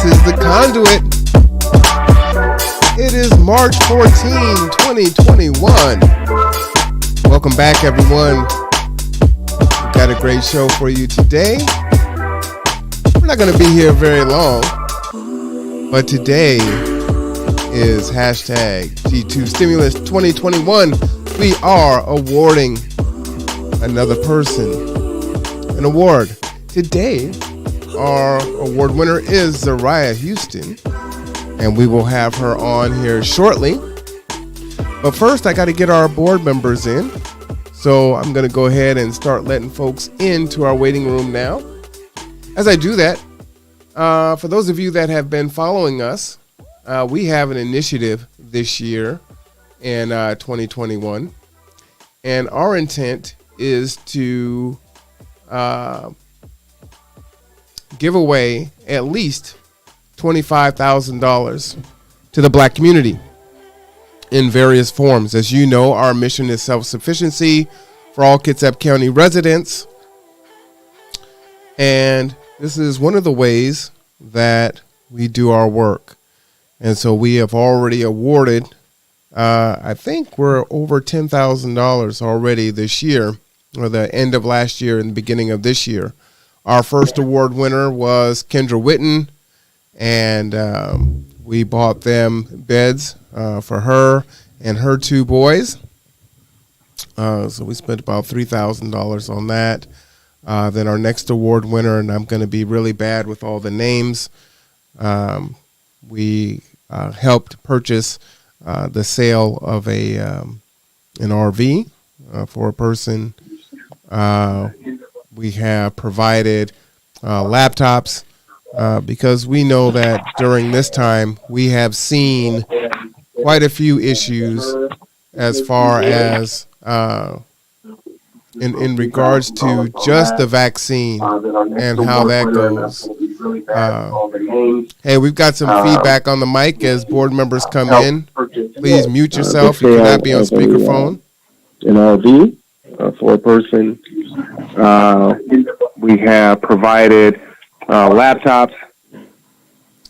This is the Conduit. It is March 14, 2021. Welcome back, everyone. We've got a great show for you today. We're not going to be here very long, but today is hashtag G2 Stimulus 2021. We are awarding another person an award. Today, our award winner is Zariah Houston, and we will have her on here shortly. But first, I got to get our board members in. So I'm going to go ahead and start letting folks into our waiting room now. As I do that, for those of you that have been following us, we have an initiative this year in 2021, and our intent is to give away at least $25,000 to the Black community in various forms. As you know, our mission is self-sufficiency for all Kitsap County residents, and this is one of the ways that we do our work. And so we have already awarded, I think we're over $10,000 already this year, or the end of last year and the beginning of this year. Our first award winner was Kendra Witten, and we bought them beds for her and her two boys. So we spent about $3,000 on that. Then our next award winner, and I'm going to be really bad with all the names, we helped purchase the sale of an RV for a person. We have provided laptops because we know that during this time we have seen quite a few issues as far as in regards to just the vaccine and how that goes. Hey, we've got some feedback on the mic as board members come in. Please mute yourself. You cannot be on speakerphone. An RV for a person. We have provided laptops.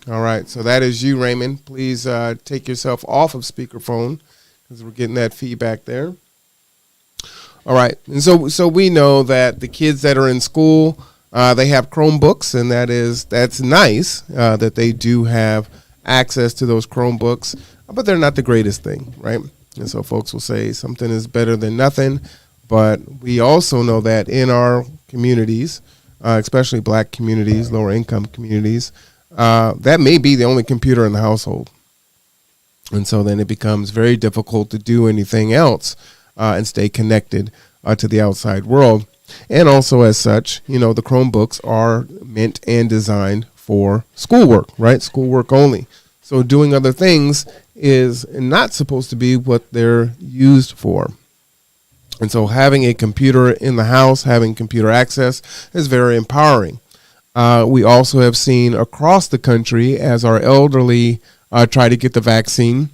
All right, so that is you, Raymond. Please take yourself off of speakerphone because we're getting that feedback there. All right, and so we know that the kids that are in school, they have Chromebooks, and that's nice that they do have access to those Chromebooks, but they're not the greatest thing, right? And so folks will say something is better than nothing, but we also know that in our communities, especially Black communities, lower income communities, that may be the only computer in the household. And so then it becomes very difficult to do anything else and stay connected to the outside world. And also as such, the Chromebooks are meant and designed for schoolwork, right? Schoolwork only. So doing other things is not supposed to be what they're used for. And so having a computer in the house, having computer access is very empowering. We also have seen across the country as our elderly try to get the vaccine,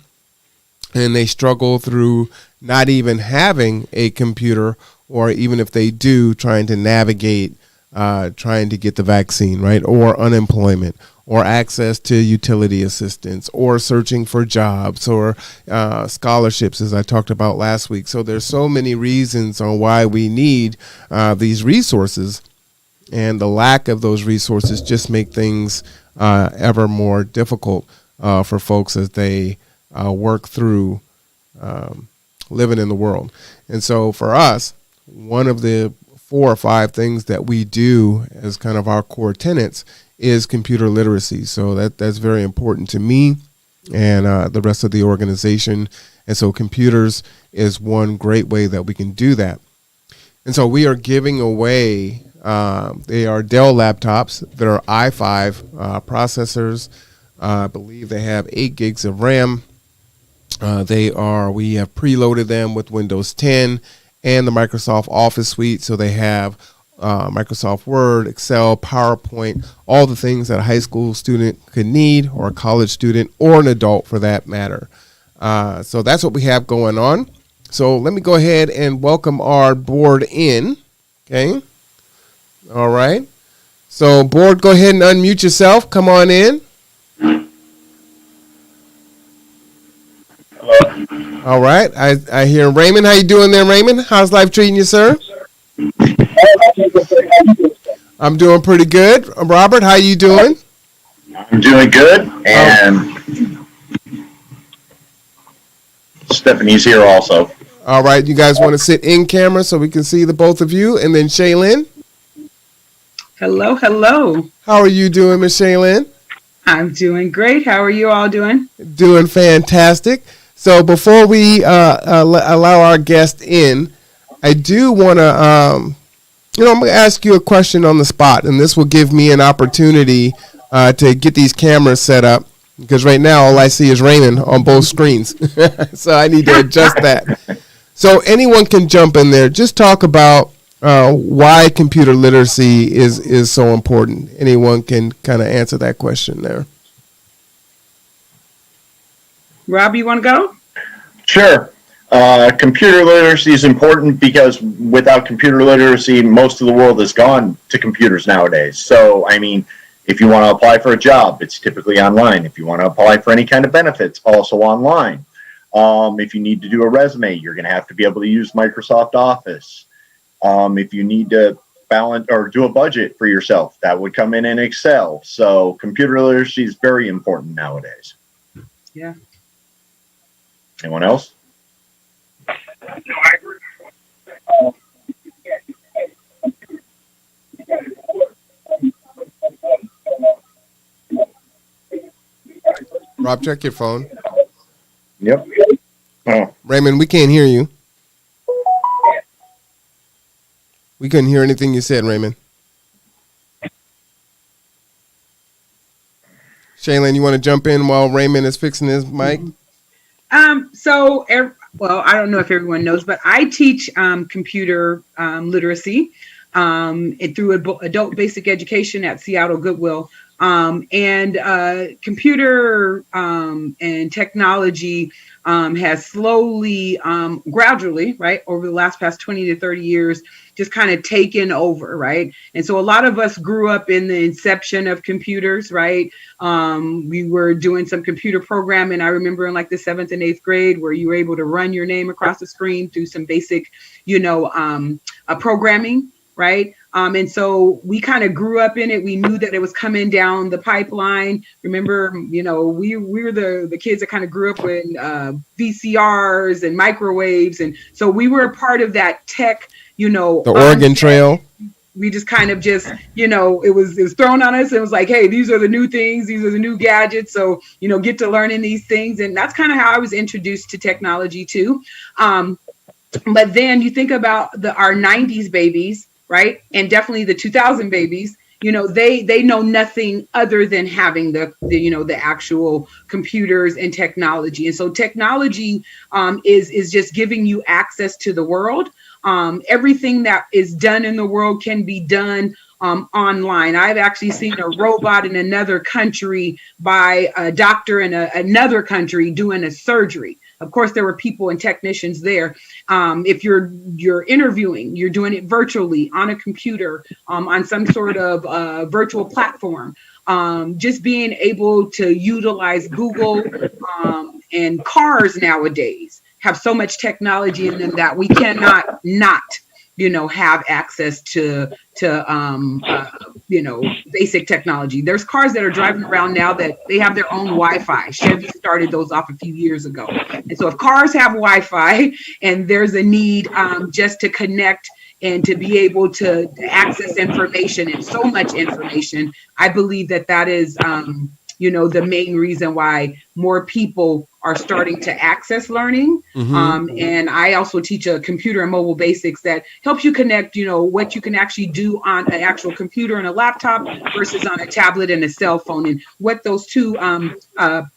and they struggle through not even having a computer, or even if they do, trying to navigate, trying to get the vaccine, right? Or unemployment, or access to utility assistance, or searching for jobs, or scholarships, as I talked about last week. So there's so many reasons on why we need these resources, and the lack of those resources just make things ever more difficult for folks as they work through living in the world. And so for us, one of the 4 or 5 things that we do as kind of our core tenets is computer literacy. So that's very important to me and the rest of the organization. And so computers is one great way that we can do that. And so we are giving away, they are Dell laptops that are i5 processors. I believe they have 8 gigs of RAM. We have preloaded them with Windows 10 and the Microsoft Office suite. So they have Microsoft Word, Excel, PowerPoint, all the things that a high school student could need, or a college student, or an adult for that matter. So that's what we have going on. So let me go ahead and welcome our board in. Okay. All right. So board, go ahead and unmute yourself. Come on in. All right. I hear Raymond. How you doing there, Raymond? How's life treating you, sir? I'm doing pretty good. Robert, how you doing? I'm doing good, Oh, and Stephanie's here also. all right. You guys want to sit in camera so we can see the both of you? And then Shaylin, Hello, hello. how are you doing, Miss Shaylin? I'm doing great. How are you all doing? Doing fantastic. So before we allow our guest in, I do want to, I'm going to ask you a question on the spot, and this will give me an opportunity to get these cameras set up, because right now all I see is Raymond on both screens. So I need to adjust that. So anyone can jump in there. Just talk about why computer literacy is so important. Anyone can kind of answer that question there. Rob, you want to go? Sure. Computer literacy is important because without computer literacy, most of the world has gone to computers nowadays. So, I mean, if you want to apply for a job, it's typically online. If you want to apply for any kind of benefits, also online. If you need to do a resume, you're going to have to be able to use Microsoft Office. If you need to balance or do a budget for yourself, that would come in Excel. So computer literacy is very important nowadays. Yeah. Anyone else? Rob, check your phone. Yep. Oh, Raymond, we can't hear you. We couldn't hear anything you said, Raymond. Shaylin, you want to jump in while Raymond is fixing his mic? Well, I don't know if everyone knows, but I teach computer literacy through adult basic education at Seattle Goodwill. And computer and technology has slowly, gradually, right, over the past 20 to 30 years, just kind of taken over, right? And so a lot of us grew up in the inception of computers, right? We were doing some computer programming. I remember in like the 7th and 8th grade where you were able to run your name across the screen through some basic, programming, right? And so we kind of grew up in it. We knew that it was coming down the pipeline. Remember, we were the kids that kind of grew up with VCRs and microwaves. And so we were a part of that tech, The Oregon Trail. We just kind of it was thrown on us. It was like, hey, these are the new things. These are the new gadgets. So, get to learning these things. And that's kind of how I was introduced to technology too. But then you think about our 90s babies, right? And definitely the 2000 babies, they know nothing other than having the actual computers and technology. And so technology is just giving you access to the world. Everything that is done in the world can be done online. I've actually seen a robot in another country by a doctor in another country doing a surgery. Of course, there were people and technicians there. If you're interviewing, you're doing it virtually on a computer, on some sort of virtual platform. Just being able to utilize Google and cars nowadays have so much technology in them that we cannot not have access to basic technology. There's cars that are driving around now that they have their own Wi-Fi. Chevy started those off a few years ago. And so if cars have Wi-Fi and there's a need just to connect and to be able to access information and so much information, I believe that is, the main reason why more people are starting to access learning. Mm-hmm. And I also teach a computer and mobile basics that helps you connect, what you can actually do on an actual computer and a laptop versus on a tablet and a cell phone, and what those two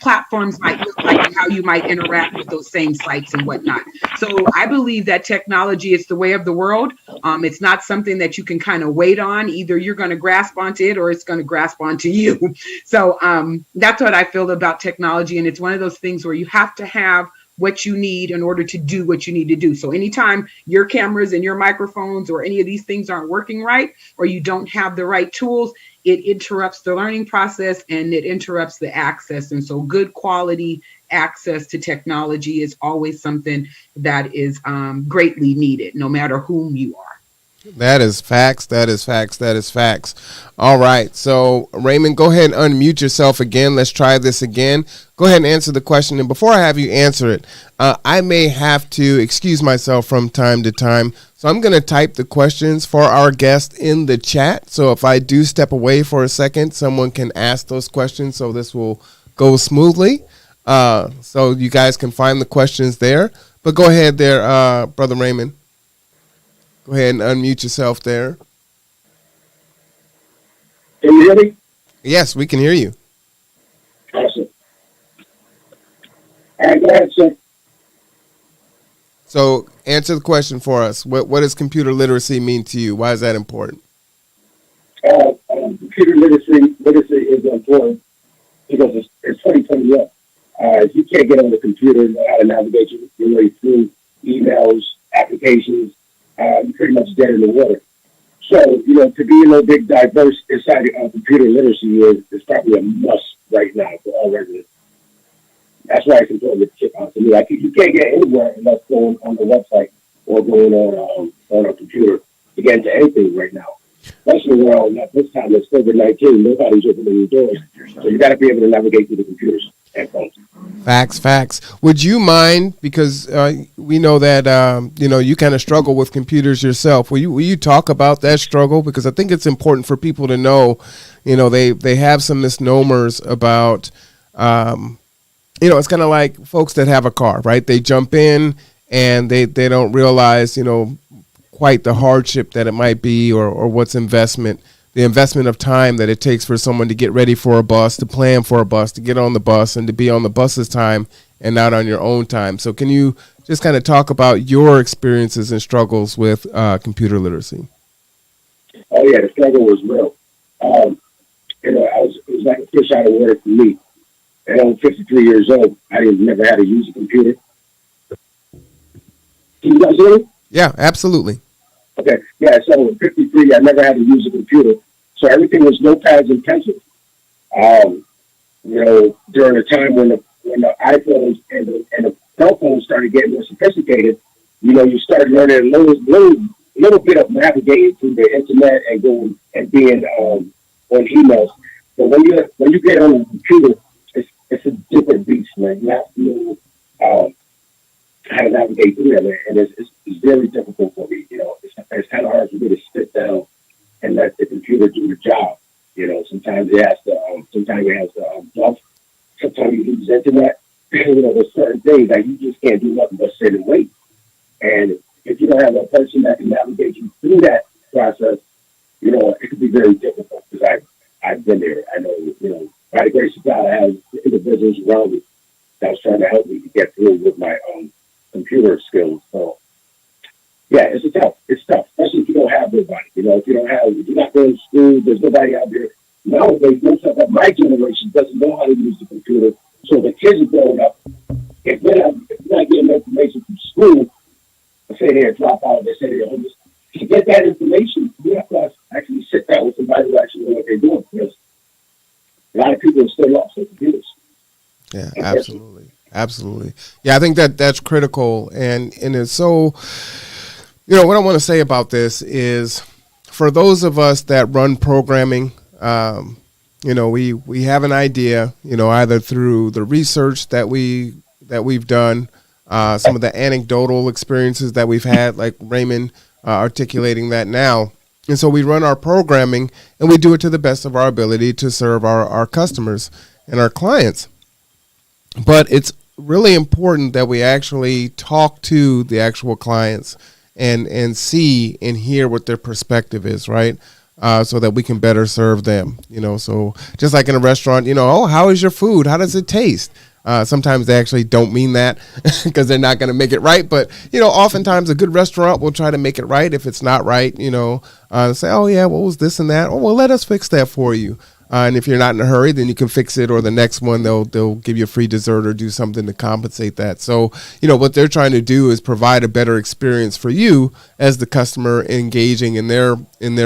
platforms might look like and how you might interact with those same sites and whatnot. So I believe that technology is the way of the world. It's not something that you can kind of wait on. Either you're going to grasp onto it or it's going to grasp onto you. So that's what I feel about technology. And it's one of those things where you have to have what you need in order to do what you need to do. So anytime your cameras and your microphones or any of these things aren't working right, or you don't have the right tools, it interrupts the learning process and it interrupts the access. And so good quality access to technology is always something that is greatly needed, no matter whom you are. That is facts. That is facts. That is facts. All right. So, Raymond, go ahead and unmute yourself again. Let's try this again. Go ahead and answer the question. And before I have you answer it, I may have to excuse myself from time to time. So I'm going to type the questions for our guest in the chat. So if I do step away for a second, someone can ask those questions. So this will go smoothly. So you guys can find the questions there. But go ahead there, Brother Raymond. Go ahead and unmute yourself there. Can you hear me? Yes, we can hear you. Awesome. All right, go ahead, sir. So answer the question for us. What does computer literacy mean to you? Why is that important? Computer literacy is important because it's 2021. If you can't get on the computer and know how to navigate your way through emails, applications, you're pretty much dead in the water. So, to be a little bit diverse inside computer literacy is probably a must right now for all residents. That's why it's important to chip out to me. Like, you can't get anywhere unless going on the website or going on a computer to get into anything right now. Especially around at this time, it's COVID-19. Nobody's opening the doors. So you got to be able to navigate through the computers and phones. Facts. Would you mind, because we know that you kind of struggle with computers yourself. Will you talk about that struggle? Because I think it's important for people to know. They have some misnomers about. It's kind of like folks that have a car, right? They jump in and they don't realize quite the hardship that it might be, or what's the investment of time that it takes for someone to get ready for a bus, to plan for a bus, to get on the bus, and to be on the bus's time and not on your own time. So can you just kind of talk about your experiences and struggles with computer literacy? Oh, yeah, the struggle was real. It was like a fish out of water for me. And I'm 53 years old. I never had to use a computer. Can you guys hear me? Yeah, absolutely. Okay. Yeah, so at 53, I never had to use a computer. So everything was notepads and pencils. During the time when the iPhones and the cell phones started getting more sophisticated, you started learning a little bit of navigating through the internet and going and being on emails. But when you get on a computer, it's a different beast, man. You have to know how to navigate through that, man. And it's very difficult for me. It's kind of hard for me to sit down and let the computer do the job. Sometimes it has to bluff. Sometimes you lose internet. There's certain things that you just can't do nothing but sit and wait. And if you don't have a person that can navigate you through that process, it could be very difficult, because I've been there. I know, by the grace of God, I have individuals around me that was trying to help me to get through with my computer skills. So, yeah, it's tough, especially if you don't have nobody. If you're not going to school, there's nobody out there. Nowadays, most of my generation doesn't know how to use the computer. So the kids are growing up. If they're not getting information from school, they say they're a dropout, they say they're homeless. To get that information, you have to actually sit down with somebody who actually knows what they're doing, because a lot of people are still lost their computers. Yeah, absolutely. Yeah, I think that's critical, and it's so. What I want to say about this is, for those of us that run programming, we have an idea, either through the research that we've done, some of the anecdotal experiences that we've had, like Raymond articulating that now. And so we run our programming, and we do it to the best of our ability to serve our customers and our clients. But it's really important that we actually talk to the actual clients and see and hear what their perspective is, right? So that we can better serve them. So just like in a restaurant, how is your food? How does it taste? Sometimes they actually don't mean that because they're not going to make it right. But, oftentimes a good restaurant will try to make it right. If it's not right, say, oh, yeah, what was this and that? Oh, well, let us fix that for you. And if you're not in a hurry, then you can fix it, or the next one they'll give you a free dessert or do something to compensate that. So, what they're trying to do is provide a better experience for you as the customer engaging in their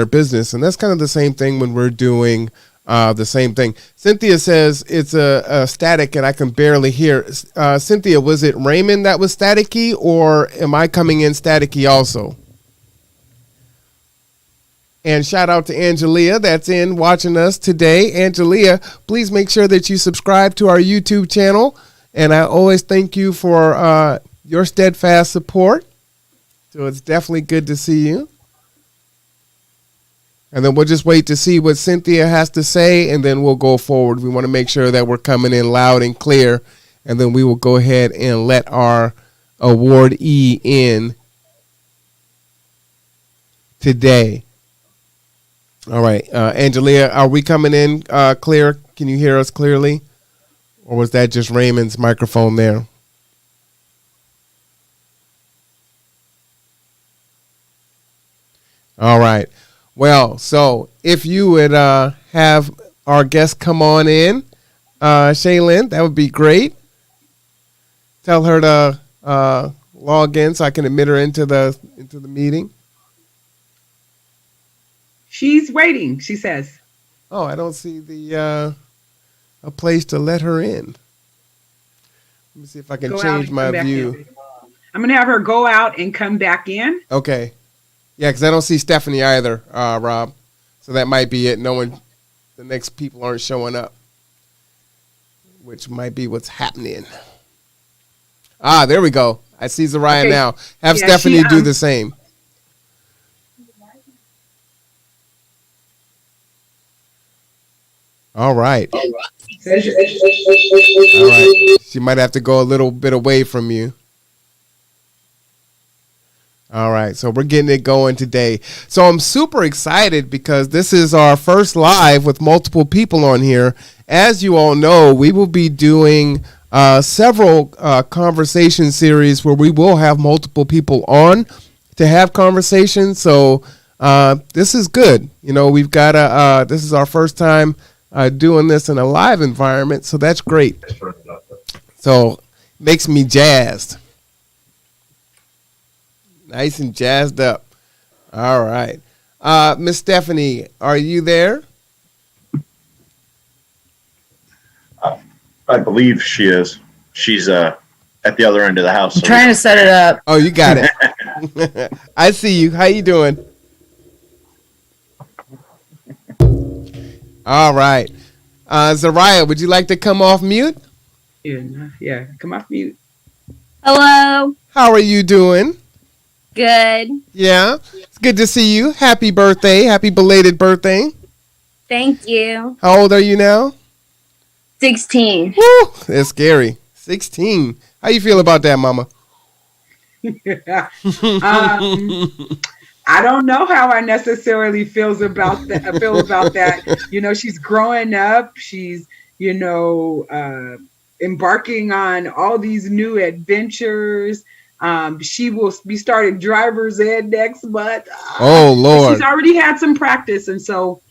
business. And that's kind of the same thing when we're doing the same thing. Cynthia says it's a static and I can barely hear. Cynthia, was it Raymond that was staticky, or am I coming in staticky also? And shout out to Angelia that's in watching us today. Angelia, please make sure that you subscribe to our YouTube channel. And I always thank you for your steadfast support. So it's definitely good to see you. And then we'll just wait to see what Cynthia has to say, and then we'll go forward. We want to make sure that we're coming in loud and clear, and then we will go ahead and let our awardee in today. All right, Angelia, are we coming in clear? Can you hear us clearly? Or was that just Raymond's microphone there? All right. Well, so if you would have our guest come on in, Shaylin, that would be great. Tell her to log in so I can admit her into the meeting. She's waiting, she says. Oh, I don't see a place to let her in. Let me see if I can change my view. I'm going to have her go out and come back in. Okay. Yeah, because I don't see Stephanie either, Rob. So that might be it. The next people aren't showing up, which might be what's happening. There we go. I see Zariah now. Have Stephanie do the same. All right. All right. She might have to go a little bit away from you. All right, so we're getting it going today. So I'm super excited because this is our first live with multiple people on here. As you all know, we will be doing several conversation series where we will have multiple people on to have conversations. So this is good. We've got this is our first time doing this in a live environment, so that's great. So makes me jazzed. Nice and jazzed up. All right. Miss Stephanie, are you there? I believe she is. She's at the other end of the house. I'm trying to set it up. Oh, you got it. I see you. How you doing? All right. Zariah, would you like to come off mute? Yeah, come off mute. Hello. How are you doing? Good. Yeah, it's good to see you. Happy birthday. Happy belated birthday. Thank you. How old are you now? 16. Woo, that's scary. 16. How you feel about that, Mama? I don't know how I necessarily feel about that. She's growing up. She's, embarking on all these new adventures. She will be starting driver's ed next month. Oh, Lord. She's already had some practice. And so,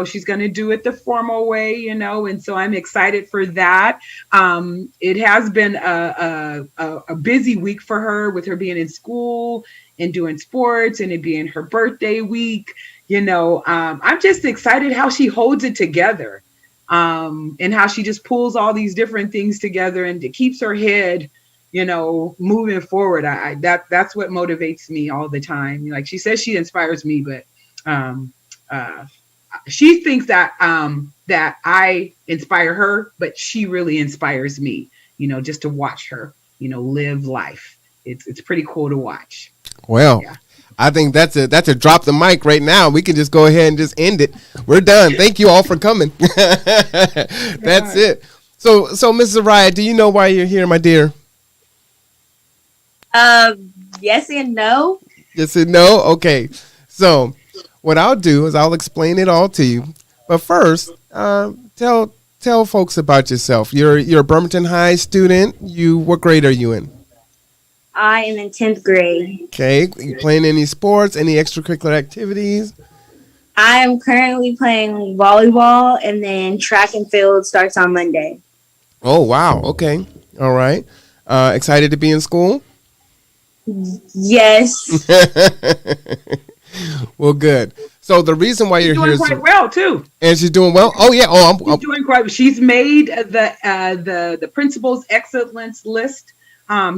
she's going to do it the formal way, and so I'm excited for that. It has been a busy week for her, with her being in school and doing sports, and it being her birthday week. I'm just excited how she holds it together, and how she just pulls all these different things together, and it keeps her head moving forward. That's what motivates me all the time. Like she says, she inspires me, but she thinks that that I inspire her, but she really inspires me. Just to watch her, live life. It's pretty cool to watch. Well, yeah. I think that's a drop the mic right now. We can just go ahead and just end it. We're done. Thank you all for coming. That's it. So Mrs. Zariah, do you know why you're here, my dear? Yes and no. Yes and no? Okay. So what I'll do is I'll explain it all to you. But first, tell folks about yourself. You're a Bremerton High student. What grade are you in? I am in 10th grade. Okay. You playing any sports, any extracurricular activities? I am currently playing volleyball, and then track and field starts on Monday. Oh, wow. Okay. All right. Excited to be in school? Yes. Well, good. So the reason why She's you're doing here is, quite well too. and she's doing well. Oh, yeah. Oh, She's doing quite. She's made the principal's excellence list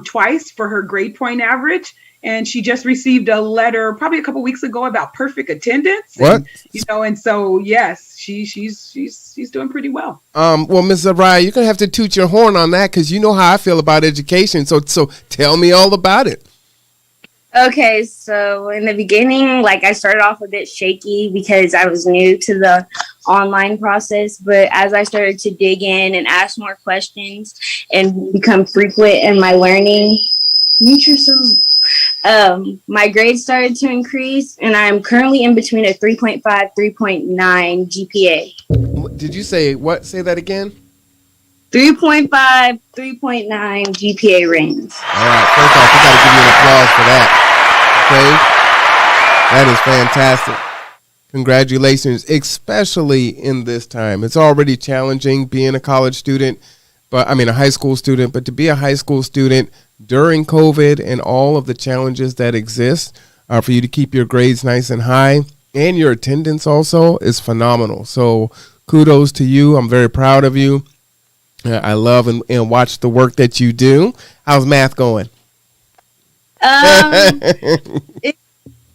twice for her grade point average, and she just received a letter probably a couple weeks ago about perfect attendance. What? And, and so yes, she's doing pretty well. Well, Ms. Zariah, you're gonna have to toot your horn on that because you know how I feel about education. So tell me all about it. Okay, so in the beginning, like I started off a bit shaky because I was new to the online process. But as I started to dig in and ask more questions and become frequent in my learning, mute yourself. My grades started to increase, and I'm currently in between a 3.5, 3.9 GPA. Did you say what? Say that again. 3.5, 3.9 GPA range. All right. First off, we got to give you an applause for that. Okay. That is fantastic. Congratulations, especially in this time. It's already challenging being a college student, a high school student, but to be a high school student during COVID and all of the challenges that exist, for you to keep your grades nice and high and your attendance also is phenomenal. So kudos to you. I'm very proud of you. I love and watch the work that you do. How's math going?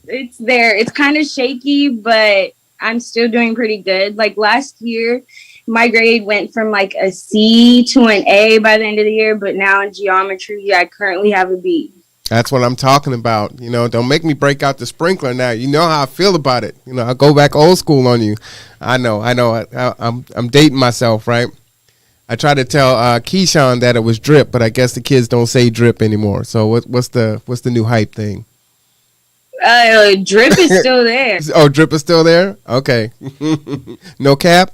It's there. It's kind of shaky, but I'm still doing pretty good. Like last year, my grade went from like a C to an A by the end of the year, but now in geometry, I currently have a B. That's what I'm talking about. Don't make me break out the sprinkler now. You know how I feel about it. I'll go back old school on you. I know. I'm dating myself, right? I tried to tell Keyshawn that it was drip, but I guess the kids don't say drip anymore. So what's the new hype thing? Drip is still there. Oh, drip is still there? Okay. No cap?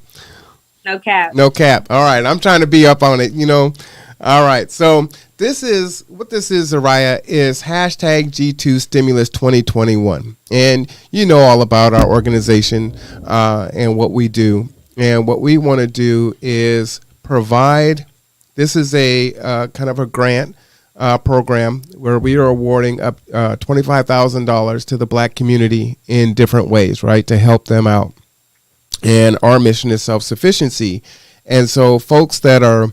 No cap. No cap. All right. I'm trying to be up on it, All right. So this is Zariah, is hashtag G2 Stimulus 2021. And you know all about our organization and what we do. And what we want to do is provide, this is a kind of a grant program where we are awarding up $25,000 to the Black community in different ways, right, to help them out. And our mission is self-sufficiency. And so folks that are,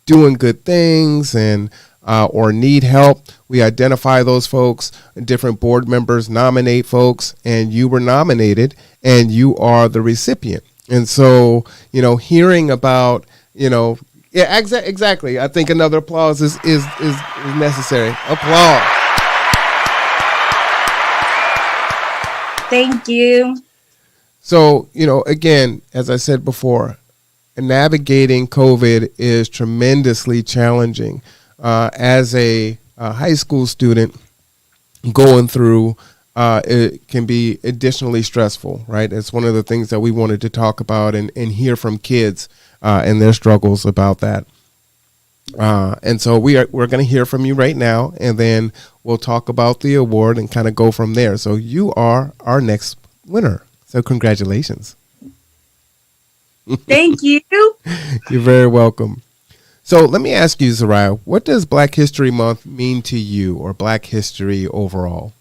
doing good things and or need help, we identify those folks. Different board members nominate folks, and you were nominated, and you are the recipient. And so, hearing about, yeah, exactly. I think another applause is necessary. Applause. Thank you. So, again, as I said before, navigating COVID is tremendously challenging. As a high school student going through, it can be additionally stressful, right? It's one of the things that we wanted to talk about and hear from kids and their struggles about that. And so we're going to hear from you right now, and then we'll talk about the award and kind of go from there. So you are our next winner. So congratulations. Thank you. You're very welcome. So let me ask you, Zariah, what does Black History Month mean to you, or Black history overall?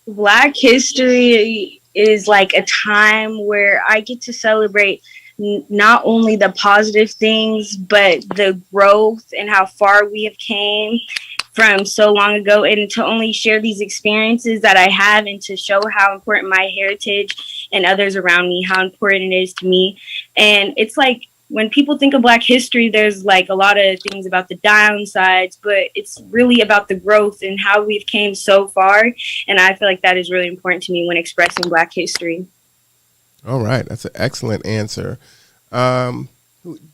Black history is like a time where I get to celebrate not only the positive things, but the growth and how far we have came from so long ago, and to only share these experiences that I have and to show how important my heritage and others around me, how important it is to me. And it's like, when people think of Black history, there's like a lot of things about the downsides, but it's really about the growth and how we've came so far. And I feel like that is really important to me when expressing Black history. All right. That's an excellent answer. Do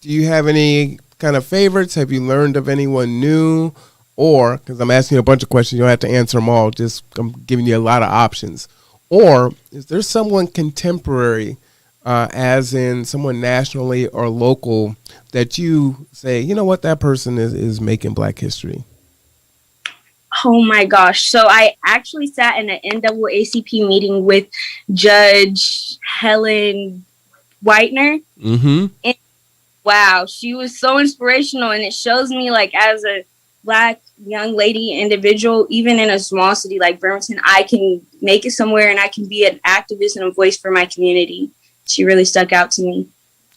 you have any kind of favorites? Have you learned of anyone new? Or, because I'm asking you a bunch of questions, you don't have to answer them all. Just I'm giving you a lot of options. Or is there someone contemporary, as in someone nationally or local, that you say, you know what, that person is making Black history? Oh my gosh. So I actually sat in an NAACP meeting with Judge Helen Whitener. Mm-hmm. And wow, she was so inspirational. And it shows me, like, as a Black young lady individual, even in a small city like Bremerton, I can make it somewhere and I can be an activist and a voice for my community. She really stuck out to me.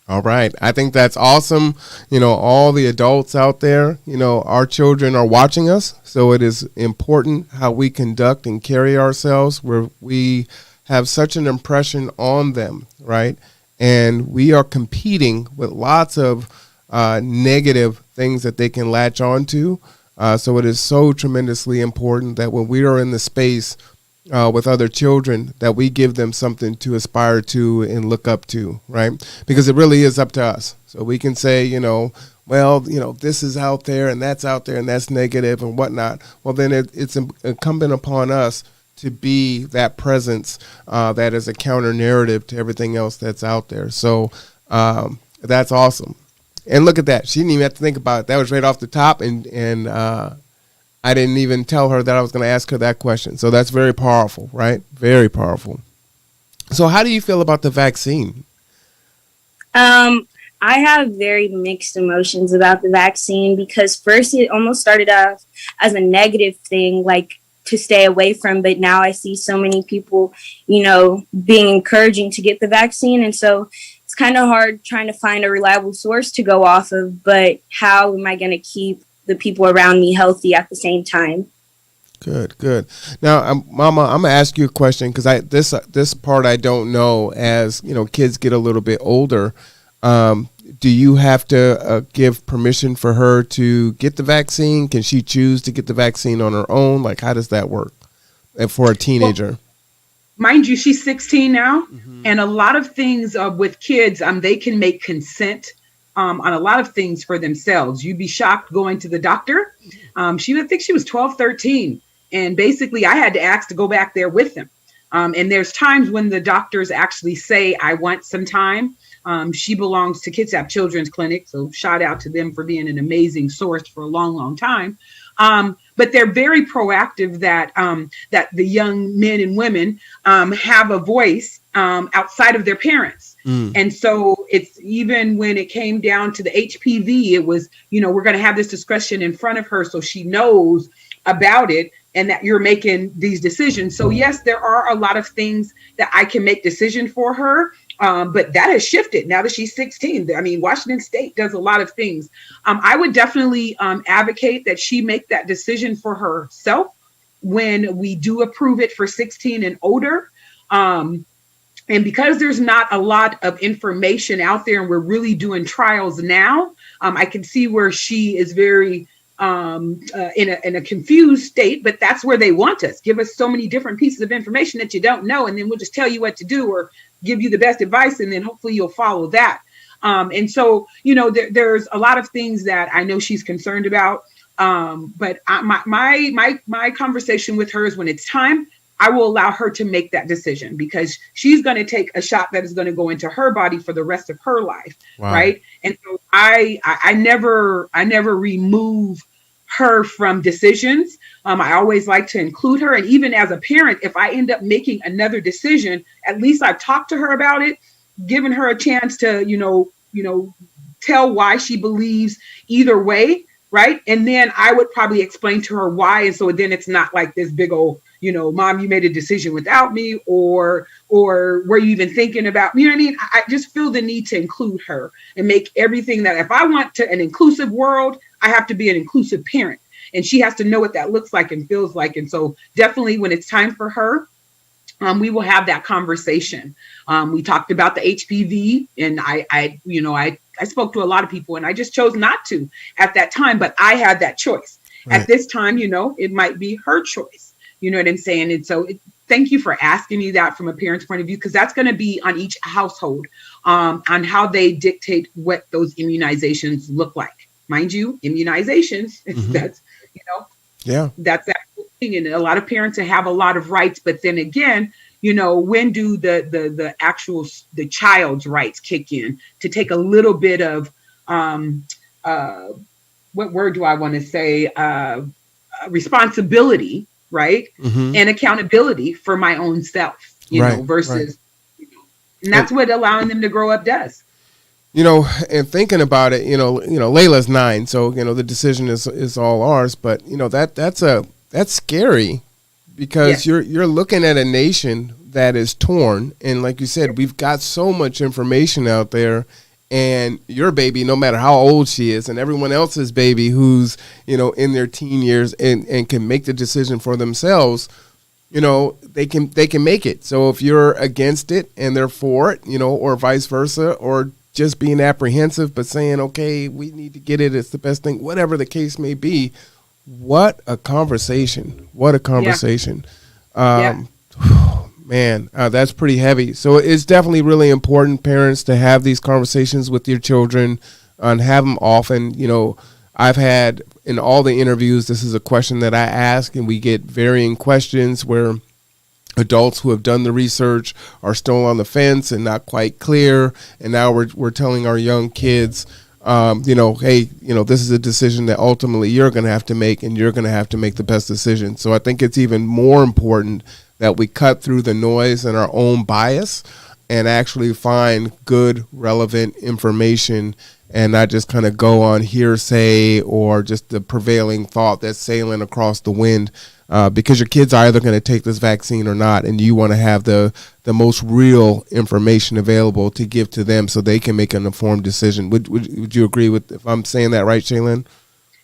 All right. I think that's awesome. All the adults out there, our children are watching us. So it is important how we conduct and carry ourselves, where we have such an impression on them, right? And we are competing with lots of negative things that they can latch on to. So it is so tremendously important that when we are in the space with other children, that we give them something to aspire to and look up to, right? Because it really is up to us. So we can say, this is out there and that's negative and whatnot. Well, then it's incumbent upon us to be that presence that is a counter narrative to everything else that's out there. So that's awesome. And look at that. She didn't even have to think about it. That was right off the top. And I didn't even tell her that I was going to ask her that question. So that's very powerful, right? Very powerful. So how do you feel about the vaccine? I have very mixed emotions about the vaccine, because first it almost started off as a negative thing, like to stay away from, but now I see so many people, being encouraging to get the vaccine. And so it's kind of hard trying to find a reliable source to go off of, but how am I going to keep the people around me healthy at the same time? Good. Now, Mama, I'm gonna ask you a question, because this part I don't know. As kids get a little bit older, do you have to give permission for her to get the vaccine? Can she choose to get the vaccine on her own? Like, how does that work for a teenager? Well, mind you, she's 16 now, and a lot of things with kids, they can make consent on a lot of things for themselves. You'd be shocked going to the doctor. I think she was 12, 13. And basically I had to ask to go back there with them. And there's times when the doctors actually say, I want some time. She belongs to Kitsap Children's Clinic. So shout out to them for being an amazing source for a long, long time. But they're very proactive that the young men and women have a voice outside of their parents. And so it's, even when it came down to the HPV, it was, we're going to have this discussion in front of her so she knows about it and that you're making these decisions. So yes, there are a lot of things that I can make decision for her. But that has shifted now that she's 16. I mean, Washington State does a lot of things. I would definitely advocate that she make that decision for herself when we do approve it for 16 and older. And because there's not a lot of information out there and we're really doing trials now, I can see where she is very in a confused state, but that's where they want us. Give us so many different pieces of information that you don't know, and then we'll just tell you what to do or give you the best advice, and then hopefully you'll follow that. And so, there's a lot of things that I know she's concerned about. But my conversation with her is, when it's time, I will allow her to make that decision, because she's going to take a shot that is going to go into her body for the rest of her life. Wow. Right. And so I never remove her from decisions. I always like to include her. And even as a parent, if I end up making another decision, at least I've talked to her about it, given her a chance to, tell why she believes either way. Right. And then I would probably explain to her why. And so then it's not like this big old, Mom, you made a decision without me, or were you even thinking about, what I mean? I just feel the need to include her and make everything that, if I want an inclusive world, I have to be an inclusive parent, and she has to know what that looks like and feels like. And so definitely when it's time for her, we will have that conversation. We talked about the HPV, and I spoke to a lot of people, and I just chose not to at that time, but I had that choice. Right. At this time, it might be her choice. You know what I'm saying? And so thank you for asking me that from a parent's point of view, because that's going to be on each household, on how they dictate what those immunizations look like. Mind you, immunizations, that's, that's that thing. And a lot of parents have a lot of rights, but then again, when do the actual child's rights kick in to take a little bit of, what word do I want to say? responsibility, right, Mm-hmm. and accountability for my own self, Right. versus, and that's what allowing them to grow up does. And thinking about it, Layla's 9, so the decision is all ours. But that's scary, because Yes. you're looking at a nation that is torn, and like you said, we've got so much information out there, and your baby, no matter how old she is, and everyone else's baby who's in their teen years and can make the decision for themselves, they can make it. So if you're against it and they're for it, or vice versa, or just being apprehensive but saying, okay, we need to get it, it's the best thing, whatever the case may be, what a conversation. Yeah. Man, that's pretty heavy. So it's definitely really important, parents, to have these conversations with your children and have them often. I've had, in all the interviews, this is a question that I ask, and we get varying questions where adults who have done the research are still on the fence and not quite clear. And now we're telling our young kids, hey, this is a decision that ultimately you're going to have to make, and you're going to have to make the best decision. So I think it's even more important that we cut through the noise and our own bias and actually find good, relevant information, and not just kind of go on hearsay or just the prevailing thought that's sailing across the wind. Because your kids are either going to take this vaccine or not, and you want to have the most real information available to give to them so they can make an informed decision. Would you agree with, if I'm saying that right, Shaylin?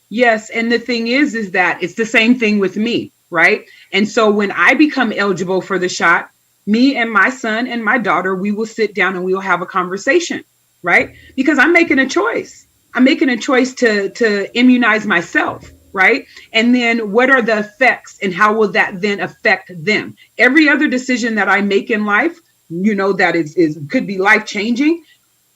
Yes, and the thing is that it's the same thing with me, right? And so when I become eligible for the shot, me and my son and my daughter, we will sit down and we will have a conversation, right? Because I'm making a choice. I'm making a choice to immunize myself, right? And then what are the effects, and how will that then affect them? Every other decision that I make in life, that is could be life changing.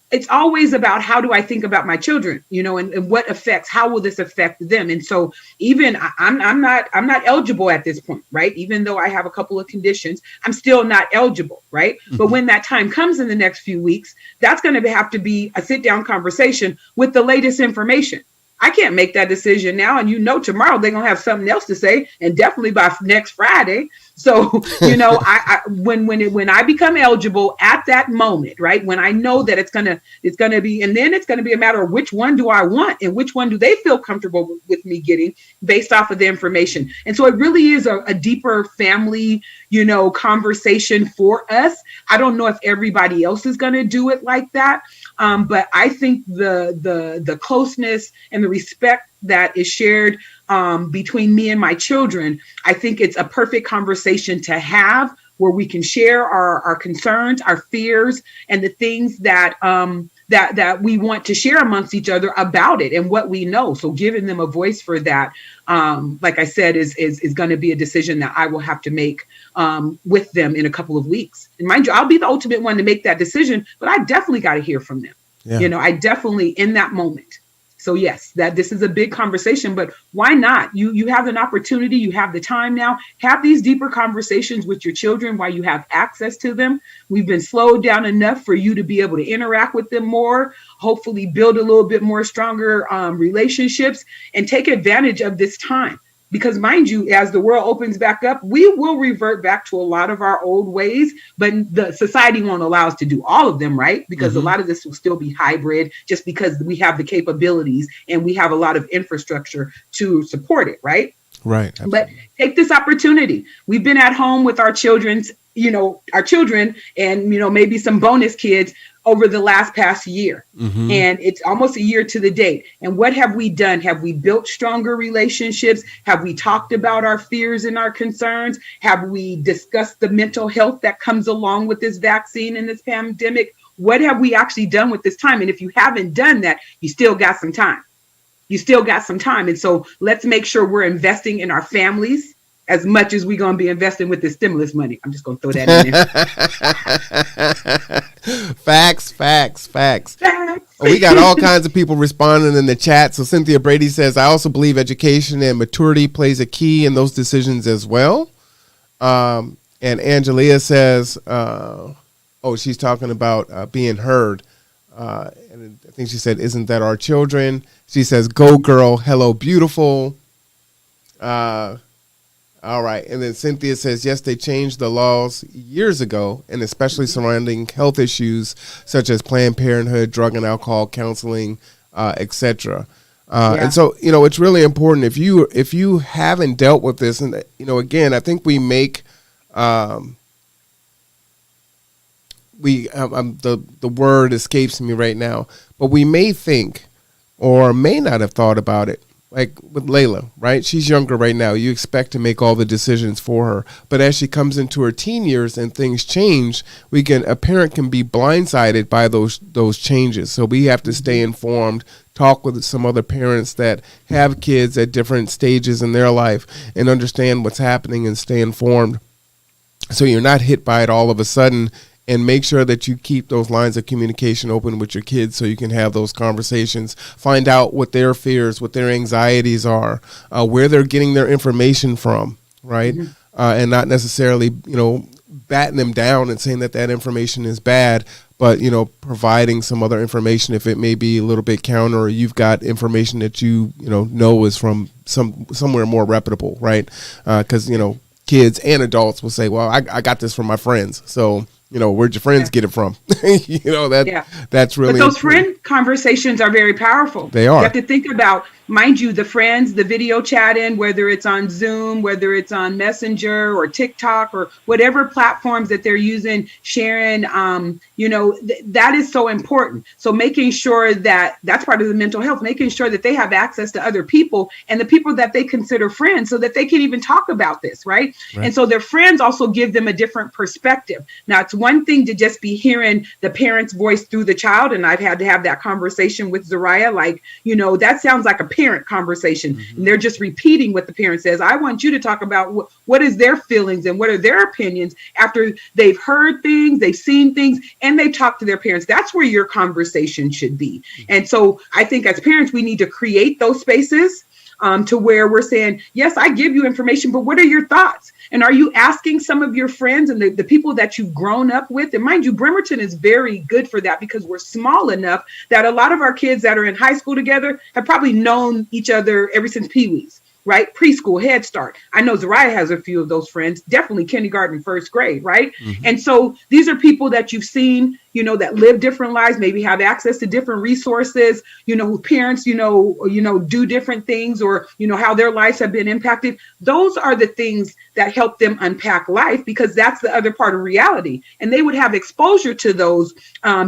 It's always about, how do I think about my children, and what effects, how will this affect them? And so even I'm not eligible at this point, right? Even though I have a couple of conditions, I'm still not eligible, right? Mm-hmm. But when that time comes in the next few weeks, that's going to have to be a sit down conversation with the latest information. I can't make that decision now. And tomorrow they're going to have something else to say, and definitely by next Friday. So, when I become eligible at that moment, right, when I know that it's going to be, and then it's going to be a matter of which one do I want and which one do they feel comfortable with me getting based off of the information. And so it really is a deeper family, conversation for us. I don't know if everybody else is going to do it like that. But I think the closeness and the respect that is shared between me and my children, I think it's a perfect conversation to have, where we can share our concerns, our fears, and the things that that we want to share amongst each other about it and what we know. So giving them a voice for that, like I said, is going to be a decision that I will have to make with them in a couple of weeks. And mind you, I'll be the ultimate one to make that decision, but I definitely got to hear from them. Yeah. I definitely, in that moment. So yes, that this is a big conversation, but why not? You have an opportunity, you have the time now, have these deeper conversations with your children while you have access to them. We've been slowed down enough for you to be able to interact with them more, hopefully build a little bit more stronger relationships, and take advantage of this time. Because mind you, as the world opens back up, we will revert back to a lot of our old ways, but the society won't allow us to do all of them, right? Because a lot of this will still be hybrid, just because we have the capabilities and we have a lot of infrastructure to support it, right? Right. Absolutely. But take this opportunity. We've been at home with our children and, maybe some bonus kids over the past year. Mm-hmm. And it's almost a year to the date. And what have we done? Have we built stronger relationships? Have we talked about our fears and our concerns? Have we discussed the mental health that comes along with this vaccine and this pandemic? What have we actually done with this time? And if you haven't done that, you still got some time. And so let's make sure we're investing in our families as much as we're going to be investing with the stimulus money. I'm just going to throw that in there. Facts. We got all kinds of people responding in the chat. So Cynthia Brady says, I also believe education and maturity plays a key in those decisions as well. And Angelia says, she's talking about being heard. And I think she said, isn't that our children? She says, go girl, hello beautiful. All right. And then Cynthia says, yes, they changed the laws years ago, and especially surrounding health issues such as Planned Parenthood, drug and alcohol counseling, etc. And so, it's really important if you haven't dealt with this, and again, I think we make the word escapes me right now, but we may think or may not have thought about it. Like with Layla, right? She's younger right now. You expect to make all the decisions for her. But as she comes into her teen years and things change, a parent can be blindsided by those changes. So we have to stay informed, talk with some other parents that have kids at different stages in their life and understand what's happening and stay informed. So you're not hit by it all of a sudden, and make sure that you keep those lines of communication open with your kids so you can have those conversations, find out what their fears, what their anxieties are, where they're getting their information from, right? Mm-hmm. And not necessarily, batting them down and saying that information is bad, but, providing some other information if it may be a little bit counter, or you've got information that know is from somewhere more reputable, right? Because, kids and adults will say, well, I got this from my friends. So, where'd your friends get it from? That's really. But those friend conversations are very powerful. They are. You have to think about, mind you, the friends, the video chatting, whether it's on Zoom, whether it's on Messenger or TikTok or whatever platforms that they're using, sharing, that is so important. So making sure that's part of the mental health, making sure that they have access to other people and the people that they consider friends so that they can even talk about this, right? And so their friends also give them a different perspective. Now, it's one thing to just be hearing the parent's voice through the child. And I've had to have that conversation with Zariah, like, that sounds like a parent conversation. Mm-hmm. And they're just repeating what the parent says. I want you to talk about what is their feelings and what are their opinions after they've heard things, they've seen things, and they talk to their parents. That's where your conversation should be. Mm-hmm. And so I think as parents, we need to create those spaces to where we're saying, yes, I give you information, but what are your thoughts? And are you asking some of your friends and the people that you've grown up with? And mind you, Bremerton is very good for that because we're small enough that a lot of our kids that are in high school together have probably known each other ever since Pee-wee's, right? Preschool, Head Start. I know Zariah has a few of those friends, definitely kindergarten, first grade, right? Mm-hmm. And so these are people that you've seen, that live different lives, maybe have access to different resources, whose parents, do different things or, how their lives have been impacted. Those are the things that help them unpack life because that's the other part of reality. And they would have exposure to those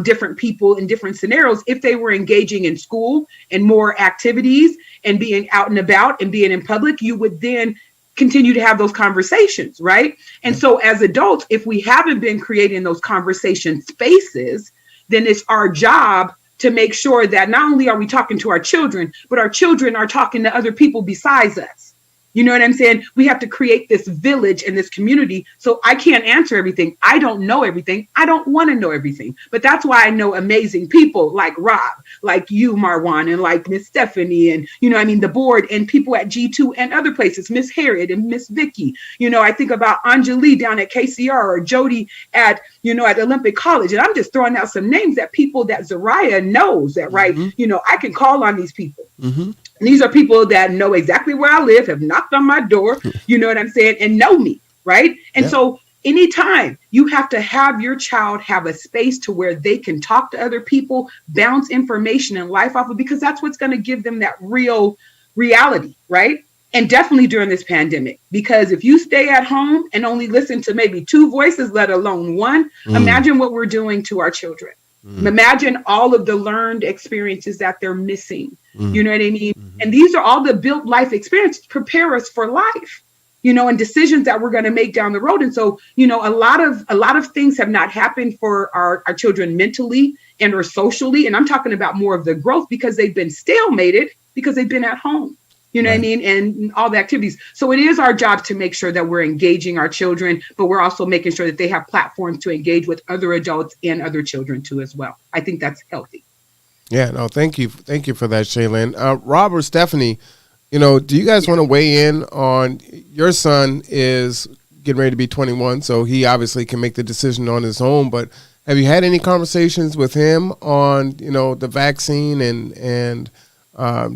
different people in different scenarios if they were engaging in school and more activities and being out and about and being in public. You would then continue to have those conversations, right? And so as adults, if we haven't been creating those conversation spaces, then it's our job to make sure that not only are we talking to our children, but our children are talking to other people besides us. You know what I'm saying? We have to create this village and this community. So I can't answer everything. I don't know everything. I don't want to know everything. But that's why I know amazing people like Rob, like you, Marwan, and like Miss Stephanie, and, the board and people at G2 and other places, Miss Harriet and Miss Vicky. I think about Anjali down at KCR or Jody at Olympic College. And I'm just throwing out some names that people that Zariah knows that, right? Mm-hmm. I can call on these people. Mm-hmm. And these are people that know exactly where I live, have knocked on my door, you know what I'm saying, and know me, right? And so anytime you have to have your child have a space to where they can talk to other people, bounce information and life off of, because that's what's going to give them that real reality, right? And definitely during this pandemic, because if you stay at home and only listen to maybe two voices, let alone one, imagine what we're doing to our children. Imagine all of the learned experiences that they're missing. You know what I mean? And these are all the built life experiences prepare us for life, and decisions that we're going to make down the road. And so, a lot of things have not happened for our children mentally and or socially. And I'm talking about more of the growth because they've been stalemated because they've been at home. You know what I mean? And all the activities. So it is our job to make sure that we're engaging our children, but we're also making sure that they have platforms to engage with other adults and other children too as well. I think that's healthy. Yeah, no, thank you. Thank you for that, Shaylin. Rob or Stephanie, do you guys want to weigh in on your son is getting ready to be 21, so he obviously can make the decision on his own, but have you had any conversations with him on, the vaccine and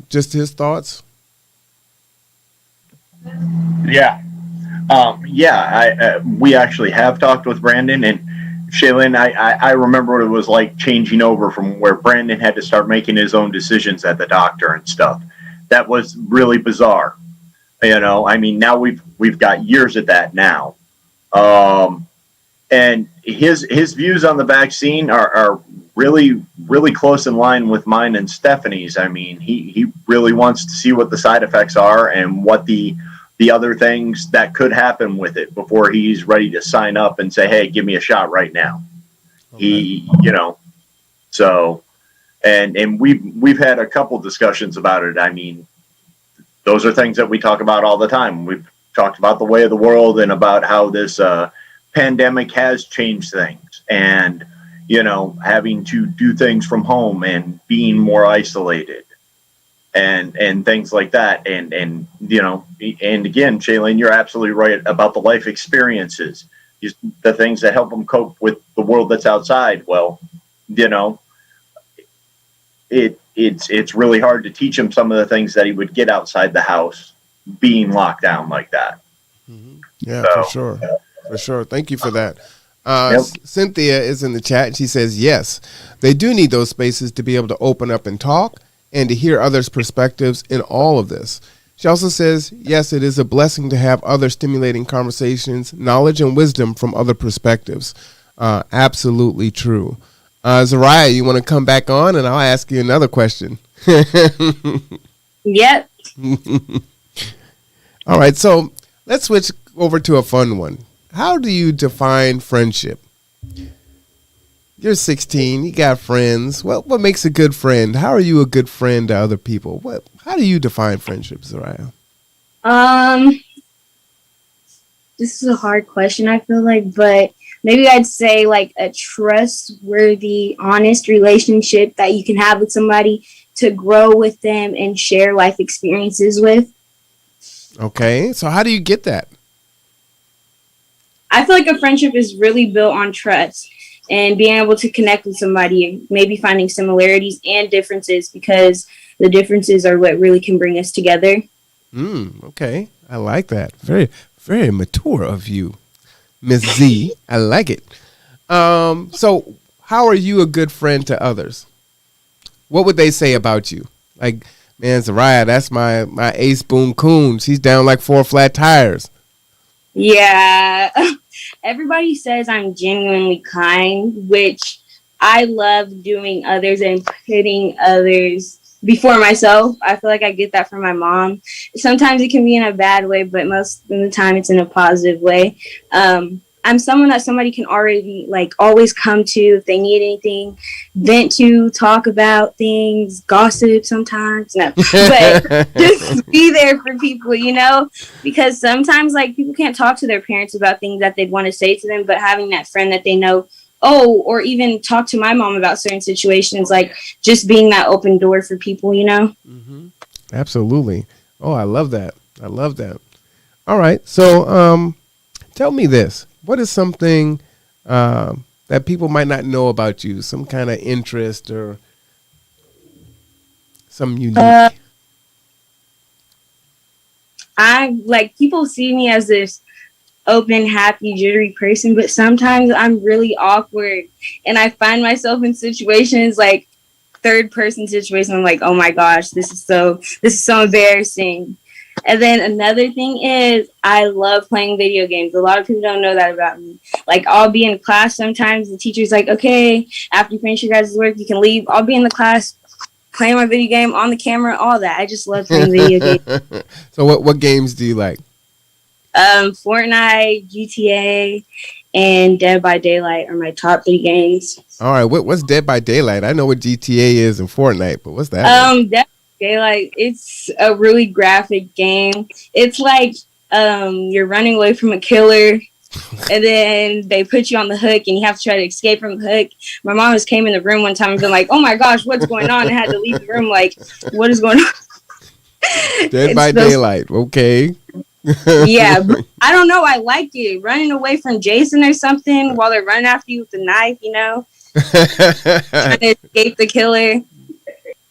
just his thoughts? Yeah. We actually have talked with Brandon and Shaylin. I remember what it was like changing over from where Brandon had to start making his own decisions at the doctor and stuff. That was really bizarre. I mean, now we've got years at that now. Um, and his views on the vaccine are really really close in line with mine and Stephanie's. I mean, he really wants to see what the side effects are and what the other things that could happen with it before he's ready to sign up and say, hey, give me a shot right now. Okay. So and we've had a couple discussions about it. I mean, those are things that we talk about all the time. We've talked about the way of the world and about how this pandemic has changed things, and having to do things from home and being more isolated and things like that. And again, Shaylin, you're absolutely right about the life experiences, the things that help them cope with the world that's outside. Well, it's really hard to teach him some of the things that he would get outside the house being locked down like that. Mm-hmm. Yeah, so, for sure. Thank you for that. Cynthia is in the chat. She says, yes, they do need those spaces to be able to open up and talk and to hear others' perspectives in all of this. She also says, yes, it is a blessing to have other stimulating conversations, knowledge and wisdom from other perspectives. Absolutely true. Zariah, you want to come back on and I'll ask you another question. Yep. All right, so let's switch over to a fun one. How do you define friendship? You're 16, you got friends. What makes a good friend? How are you a good friend to other people? How do you define friendship, Zariah? This is a hard question, I feel like, but maybe I'd say like a trustworthy, honest relationship that you can have with somebody to grow with them and share life experiences with. Okay, so how do you get that? I feel like a friendship is really built on trust and being able to connect with somebody and maybe finding similarities and differences, because the differences are what really can bring us together. Okay, I like that. Very, very mature of you, Miss Z. I like it. So how are you a good friend to others? What would they say about you? Like, man, Zariah, that's my ace boom coon. She's down like 4 flat tires. Yeah. Everybody says I'm genuinely kind, which I love doing others and putting others before myself. I feel like I get that from my mom. Sometimes it can be in a bad way, but most of the time it's in a positive way. I'm someone that somebody can already always come to if they need anything, vent to, talk about things, gossip sometimes. No, but just be there for people, because sometimes people can't talk to their parents about things that they'd want to say to them, but having that friend that they know, or even talk to my mom about certain situations, just being that open door for people, Mm-hmm. Absolutely. Oh, I love that. All right. So, tell me this. What is something that people might not know about you? Some kind of interest or some unique? People see me as this open, happy, jittery person, but sometimes I'm really awkward and I find myself in situations third person situations. I'm like, oh my gosh, this is so embarrassing. And then another thing is I love playing video games. A lot of people don't know that about me. I'll be in class sometimes. The teacher's like, okay, after you finish your guys' work, you can leave. I'll be in the class playing my video game on the camera, all that. I just love playing video games. So what games do you like? Fortnite, GTA, and Dead by Daylight are my top 3 games. All right, what's Dead by Daylight? I know what GTA is and Fortnite, but what's that? Dead Daylight, it's a really graphic game. It's you're running away from a killer and then they put you on the hook and you have to try to escape from the hook. My mom just came in the room one time and been like, oh my gosh, what's going on? I had to leave the room what is going on? Dead by Daylight, okay. Yeah, but I don't know. I like it. Running away from Jason or something while they're running after you with the knife, trying to escape the killer.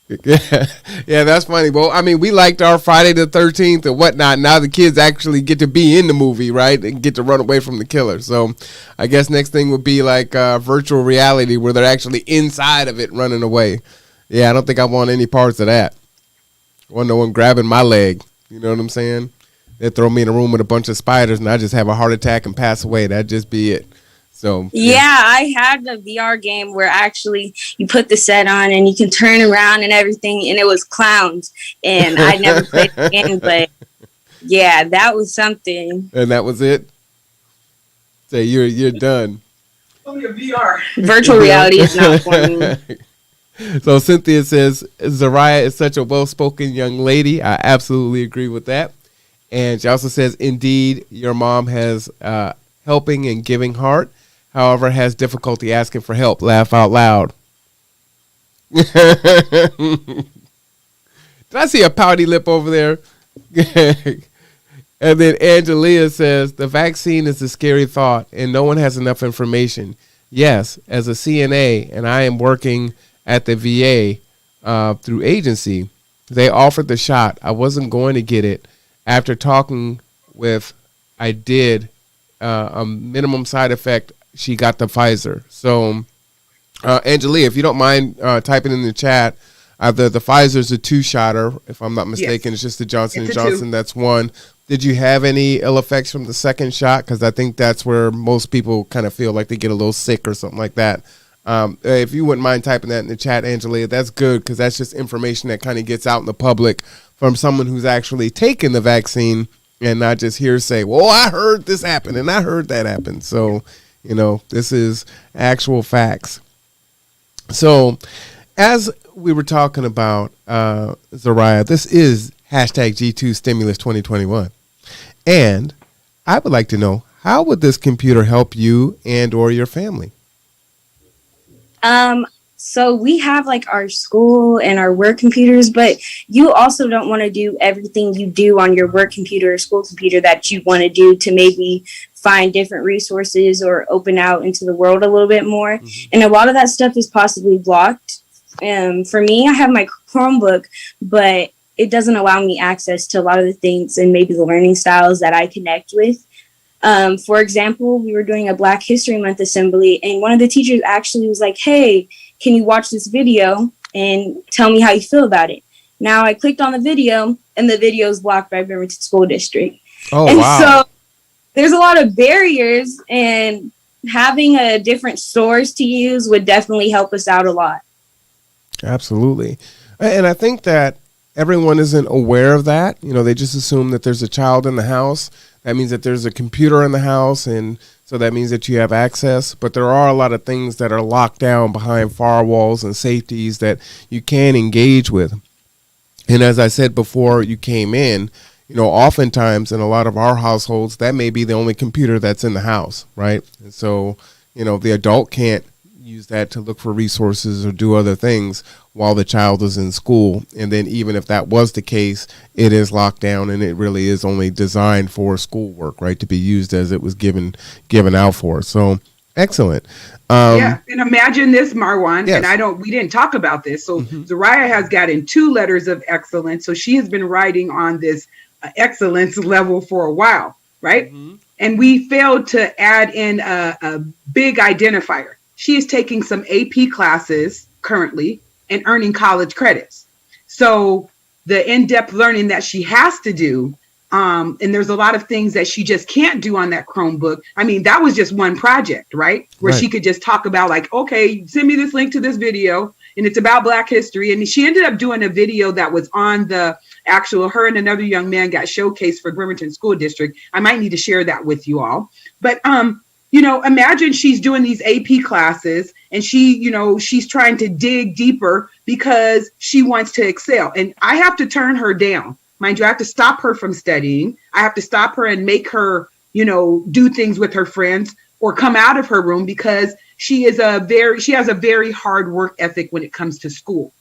Yeah, that's funny. Well, I mean, we liked our Friday the 13th and whatnot. Now the kids actually get to be in the movie, right? And get to run away from the killer. So I guess next thing would be like virtual reality where they're actually inside of it running away. Yeah, I don't think I want any parts of that. I want no one grabbing my leg. You know what I'm saying? They throw me in a room with a bunch of spiders and I just have a heart attack and pass away. That'd just be it. So Yeah, I had the VR game where actually you put the set on and you can turn around and everything, and it was clowns. And I never played the game, but yeah, that was something. And that was it. Say you're done. Only a VR. Virtual reality is not for me. So Cynthia says Zariah is such a well-spoken young lady. I absolutely agree with that. And she also says, indeed, your mom has helping and giving heart. However, has difficulty asking for help. Laugh out loud. Did I see a pouty lip over there? And then Angelia says, the vaccine is a scary thought and no one has enough information. Yes, as a CNA, and I am working at the VA through agency, they offered the shot. I wasn't going to get it. After talking with, I did a minimum side effect. She got the Pfizer. So, Angelia, if you don't mind typing in the chat, the Pfizer's a 2-shotter, if I'm not mistaken. Yes. It's just the Johnson & Johnson. That's one. Did you have any ill effects from the second shot? Because I think that's where most people kind of feel like they get a little sick or something like that. If you wouldn't mind typing that in the chat, Angelia, that's good because that's just information that kind of gets out in the public from someone who's actually taken the vaccine and not just hearsay. Well, I heard this happen and I heard that happen. So, you know, this is actual facts. So, as we were talking about, Zariah, this is hashtag G2 Stimulus 2021. And I would like to know, how would this computer help you and or your family? So we have like our school and our work computers, but you also don't want to do everything you do on your work computer or school computer that you want to do to maybe find different resources or open out into the world a little bit more. Mm-hmm. And a lot of that stuff is possibly blocked. For me, I have my Chromebook, but it doesn't allow me access to a lot of the things and maybe the learning styles that I connect with. For example, we were doing a Black History Month assembly, and one of the teachers actually was like, hey, can you watch this video and tell me how you feel about it? Now I clicked on the video, and the video is blocked by Bremerton School District. Oh, and wow. So there's a lot of barriers, and having a different source to use would definitely help us out a lot. Absolutely. And I think that everyone isn't aware of that. You know, they just assume that there's a child in the house. That means that there's a computer in the house, and so that means that you have access. But there are a lot of things that are locked down behind firewalls and safeties that you can engage with. And as I said before you came in, you know, oftentimes in a lot of our households, that may be the only computer that's in the house, right? And so, you know, the adult can't use that to look for resources or do other things while the child is in school. And then even if that was the case, it is locked down and it really is only designed for schoolwork, right, to be used as it was given out for. So excellent. Yeah, and imagine this, Marwan, yes. And we didn't talk about this. So Zariah has gotten 2 letters of excellence. So she has been writing on this excellence level for a while, right? Mm-hmm. And we failed to add in a big identifier. She is taking some AP classes currently and earning college credits. So the in-depth learning that she has to do, and there's a lot of things that she just can't do on that Chromebook. I mean, that was just one project, right? Where she could just talk about like, okay, send me this link to this video, and it's about Black history. And she ended up doing a video that was on the actual, her and another young man got showcased for Bremerton School District. I might need to share that with you all. But you know, imagine she's doing these AP classes and she's trying to dig deeper because she wants to excel. And I have to turn her down. Mind you, I have to stop her from studying. I have to stop her and make her, you know, do things with her friends or come out of her room because she has a very hard work ethic when it comes to school.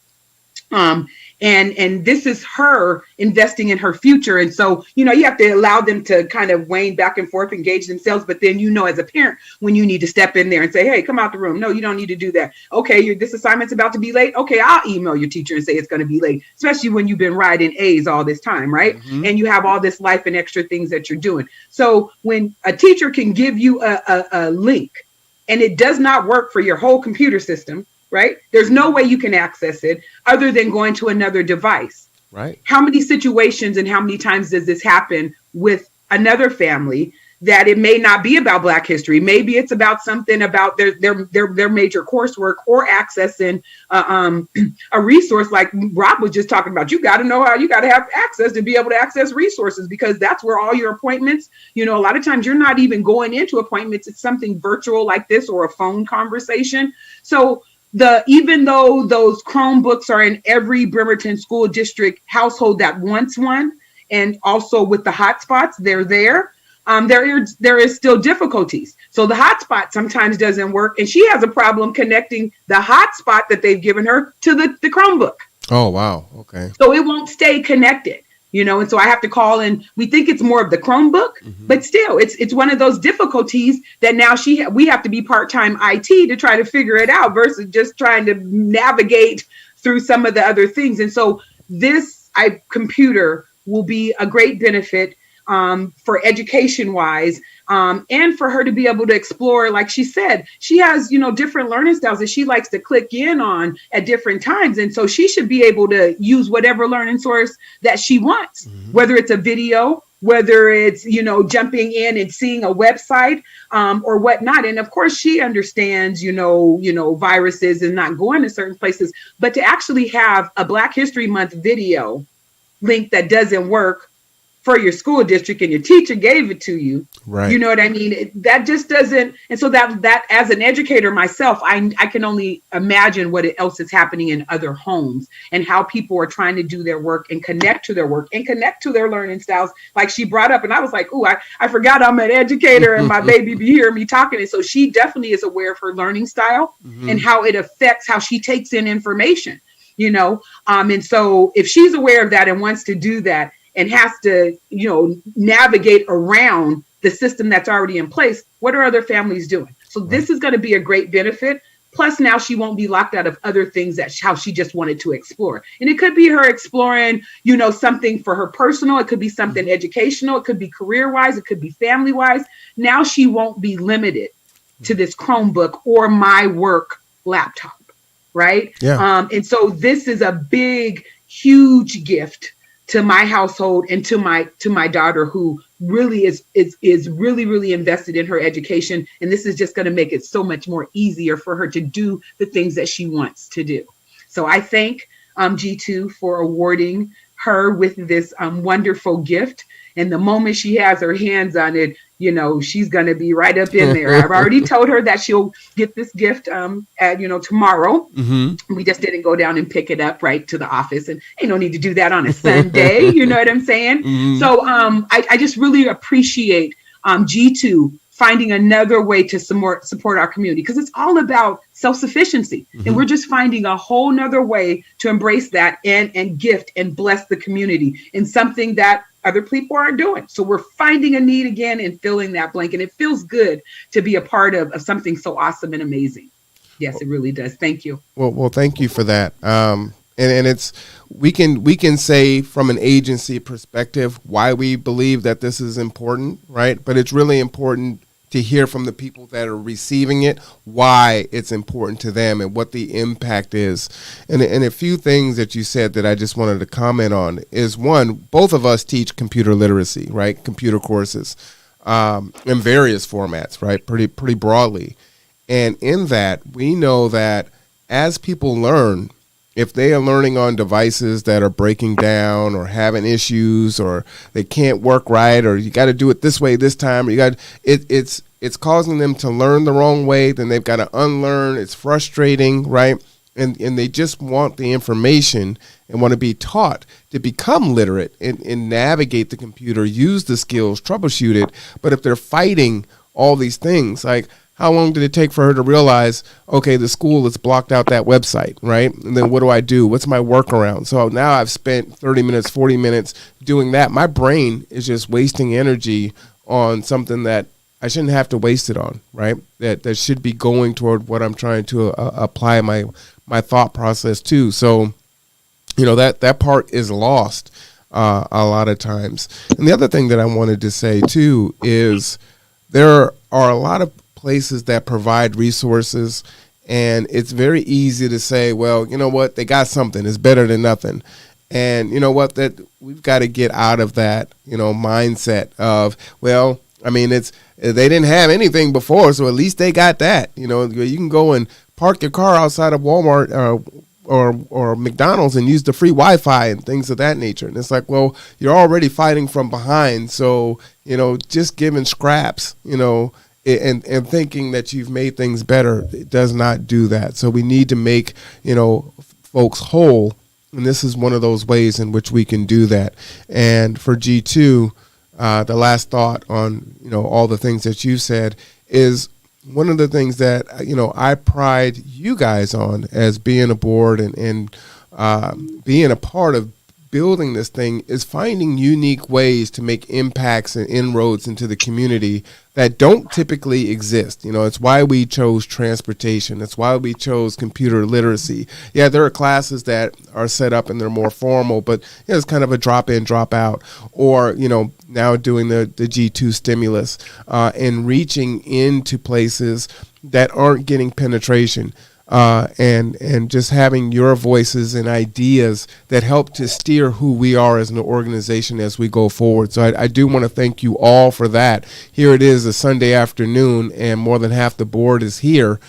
And And this is her investing in her future. And so, you know, you have to allow them to kind of wane back and forth, engage themselves. But then, you know, as a parent, when you need to step in there and say, hey, come out the room. No, you don't need to do that. Okay, this assignment's about to be late. Okay, I'll email your teacher and say it's going to be late, especially when you've been riding A's all this time, right? Mm-hmm. And you have all this life and extra things that you're doing. So when a teacher can give you a link and it does not work for your whole computer system, right? There's no way you can access it other than going to another device. Right. How many situations and how many times does this happen with another family that it may not be about Black history? Maybe it's about something about their major coursework or accessing a resource like Rob was just talking about. You got to know how you got to have access to be able to access resources, because that's where all your appointments, you know, a lot of times you're not even going into appointments. It's something virtual like this or a phone conversation. So even though those Chromebooks are in every Bremerton school district household that wants one, and also with the hotspots, they're there. There is still difficulties. So the hotspot sometimes doesn't work, and she has a problem connecting the hotspot that they've given her to the Chromebook. Oh, wow. Okay. So it won't stay connected, you know, and so I have to call in. We think it's more of the Chromebook, but still it's one of those difficulties that now we have to be part-time IT to try to figure it out versus just trying to navigate through some of the other things. And so this computer will be a great benefit for education wise, and for her to be able to explore. Like she said, she has, you know, different learning styles that she likes to click in on at different times. And so she should be able to use whatever learning source that she wants, whether it's a video, whether it's, you know, jumping in and seeing a website, or whatnot. And of course she understands, you know, viruses and not going to certain places, but to actually have a Black History Month video link that doesn't work for your school district and your teacher gave it to you, right? You know what I mean? That just doesn't. And so that as an educator myself, I can only imagine what else is happening in other homes and how people are trying to do their work and connect to their work and connect to their learning styles. Like she brought up, and I was like, oh, I forgot I'm an educator and my baby be hearing me talking. And so she definitely is aware of her learning style and how it affects how she takes in information, you know? And so if she's aware of that and wants to do that, and has to, you know, navigate around the system that's already in place, what are other families doing? So this is going to be a great benefit. Plus now she won't be locked out of other things that how she just wanted to explore. And it could be her exploring, you know, something for her personal. It could be something educational. It could be career-wise. It could be family-wise. Now she won't be limited to this Chromebook or my work laptop, right? Yeah. And so this is a big, huge gift to my household and to my daughter, who really is really invested in her education. And this is just going to make it so much more easier for her to do the things that she wants to do. So I thank G2 for awarding her with this wonderful gift. And the moment she has her hands on it, you know, she's going to be right up in there. I've already told her that she'll get this gift tomorrow. We just didn't go down and pick it up right to the office, and ain't no need to do that on a Sunday. You know what I'm saying? So I just really appreciate G2 finding another way to support our community, because it's all about self-sufficiency. And we're just finding a whole nother way to embrace that and gift and bless the community in something that other people aren't doing. So we're finding a need again and filling that blank. And it feels good to be a part of something so awesome and amazing. Yes, it really does. Thank you. Well, thank you for that. And it's we can say from an agency perspective why we believe that this is important, right? But it's really important to hear from the people that are receiving it, why it's important to them and what the impact is. And a few things that you said that I just wanted to comment on is, one, both of us teach computer literacy, right? Computer courses in various formats, right? Pretty broadly. And in that, we know that as people learn, if they are learning on devices that are breaking down or having issues, or they can't work right, or you got to do it this way this time, or it's causing them to learn the wrong way. Then they've got to unlearn. It's frustrating, right? And they just want the information and want to be taught to become literate and navigate the computer, use the skills, troubleshoot it. But if they're fighting all these things, like, how long did it take for her to realize, okay, the school has blocked out that website, right? And then what do I do? What's my workaround? So now I've spent 30 minutes, 40 minutes doing that. My brain is just wasting energy on something that I shouldn't have to waste it on, right? That should be going toward what I'm trying to apply my thought process to. So, that part is lost a lot of times. And the other thing that I wanted to say too is there are a lot of places that provide resources, and it's very easy to say, well, you know what, they got something, it's better than nothing. And you know what, that we've got to get out of that, mindset of, well, I mean, they didn't have anything before, so at least they got that. You can go and park your car outside of Walmart or McDonald's and use the free Wi-Fi and things of that nature. And it's like, well, you're already fighting from behind, so just giving scraps, and thinking that you've made things better, it does not do that. So we need to make, folks whole. And this is one of those ways in which we can do that. And for G2, the last thought on, all the things that you said is one of the things that, I pride you guys on as being aboard and being a part of building this thing is finding unique ways to make impacts and inroads into the community that don't typically exist. It's why we chose transportation. It's why we chose computer literacy. Yeah, there are classes that are set up and they're more formal, but it's kind of a drop in, drop out. Or, now doing the G2 stimulus and reaching into places that aren't getting penetration. And just having your voices and ideas that help to steer who we are as an organization as we go forward. So I do want to thank you all for that. Here it is, a Sunday afternoon, and more than half the board is here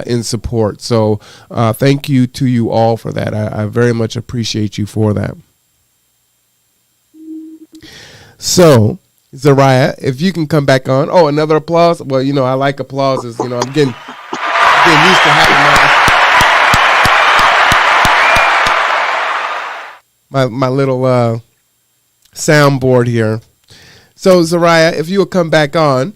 in support. So thank you to you all for that. I very much appreciate you for that. So, Zariah, if you can come back on. Oh, another applause? Well, I like applauses. I'm getting used to having my little soundboard here. So, Zariah, if you would come back on.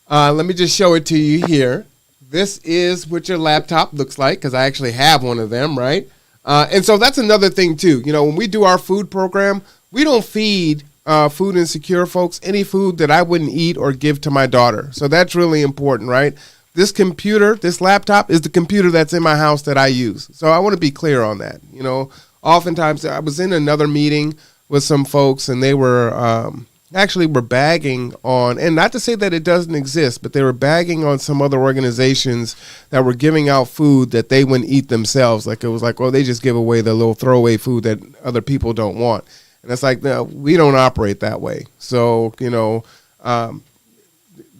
Let me just show it to you here. This is what your laptop looks like, because I actually have one of them, right? And so that's another thing, too. When we do our food program, we don't feed food insecure folks any food that I wouldn't eat or give to my daughter. So that's really important, right? This computer, this laptop is the computer that's in my house that I use. So I want to be clear on that. Oftentimes I was in another meeting with some folks and they were actually were bagging on, and not to say that it doesn't exist, but they were bagging on some other organizations that were giving out food that they wouldn't eat themselves. Like it was like, oh, they just give away the little throwaway food that other people don't want. And it's like, no, we don't operate that way. So,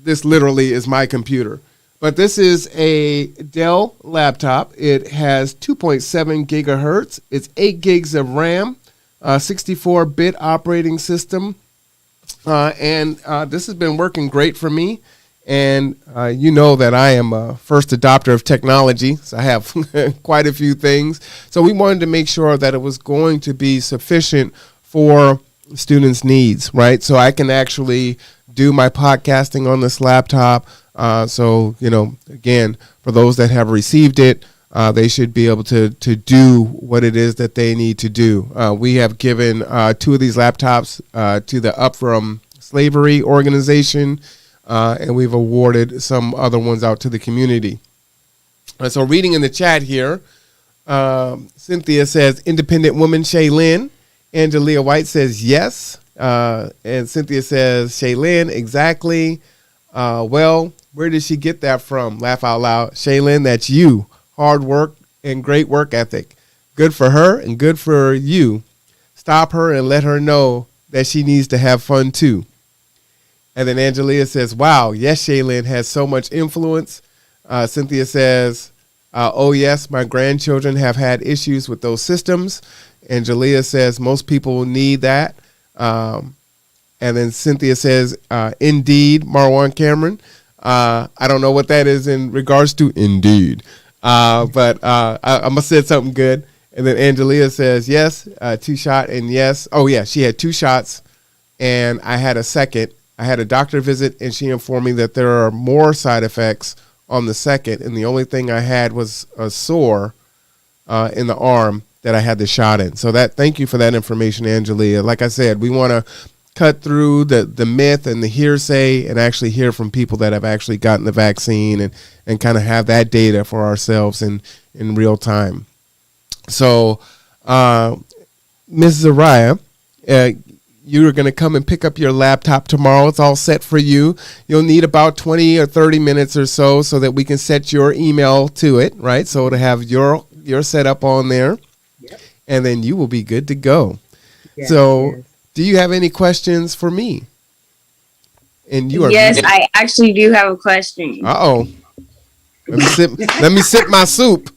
this literally is my computer. But this is a Dell laptop. It has 2.7 gigahertz. It's 8 gigs of RAM, 64-bit operating system. And this has been working great for me. And you know that I am a first adopter of technology. So I have quite a few things. So we wanted to make sure that it was going to be sufficient for students' needs, right? So I can actually do my podcasting on this laptop. So, again, for those that have received it, they should be able to do what it is that they need to do. We have given 2 of these laptops to the Up From Slavery organization, and we've awarded some other ones out to the community. So reading in the chat here, Cynthia says, independent woman Shaylin. Angelia White says, yes. And Cynthia says, Shaylin, exactly. Well, where did she get that from? Laugh out loud. Shaylin, that's you. Hard work and great work ethic. Good for her and good for you. Stop her and let her know that she needs to have fun too. And then Angelia says, wow, yes, Shaylin has so much influence. Cynthia says, oh, yes, my grandchildren have had issues with those systems. Angelia says, most people need that. And then Cynthia says, indeed, Marwan Cameron. I don't know what that is in regards to indeed. But I must have said something good. And then Angelia says, yes, 2 shot and yes. Oh, yeah, she had 2 shots and I had a second I had a doctor visit, and she informed me that there are more side effects on the second, and the only thing I had was a sore in the arm that I had the shot in. So thank you for that information, Angelia. Like I said, we want to cut through the myth and the hearsay and actually hear from people that have actually gotten the vaccine and kind of have that data for ourselves in real time. So, Ms. Zariah, you're going to come and pick up your laptop tomorrow. It's all set for you. You'll need about 20 or 30 minutes or so that we can set your email to it, right? So to have your setup on there, yep. And then you will be good to go. Yes, so yes. Do you have any questions for me? And you are. Yes, I actually do have a question. Uh-oh. Let me sip my soup.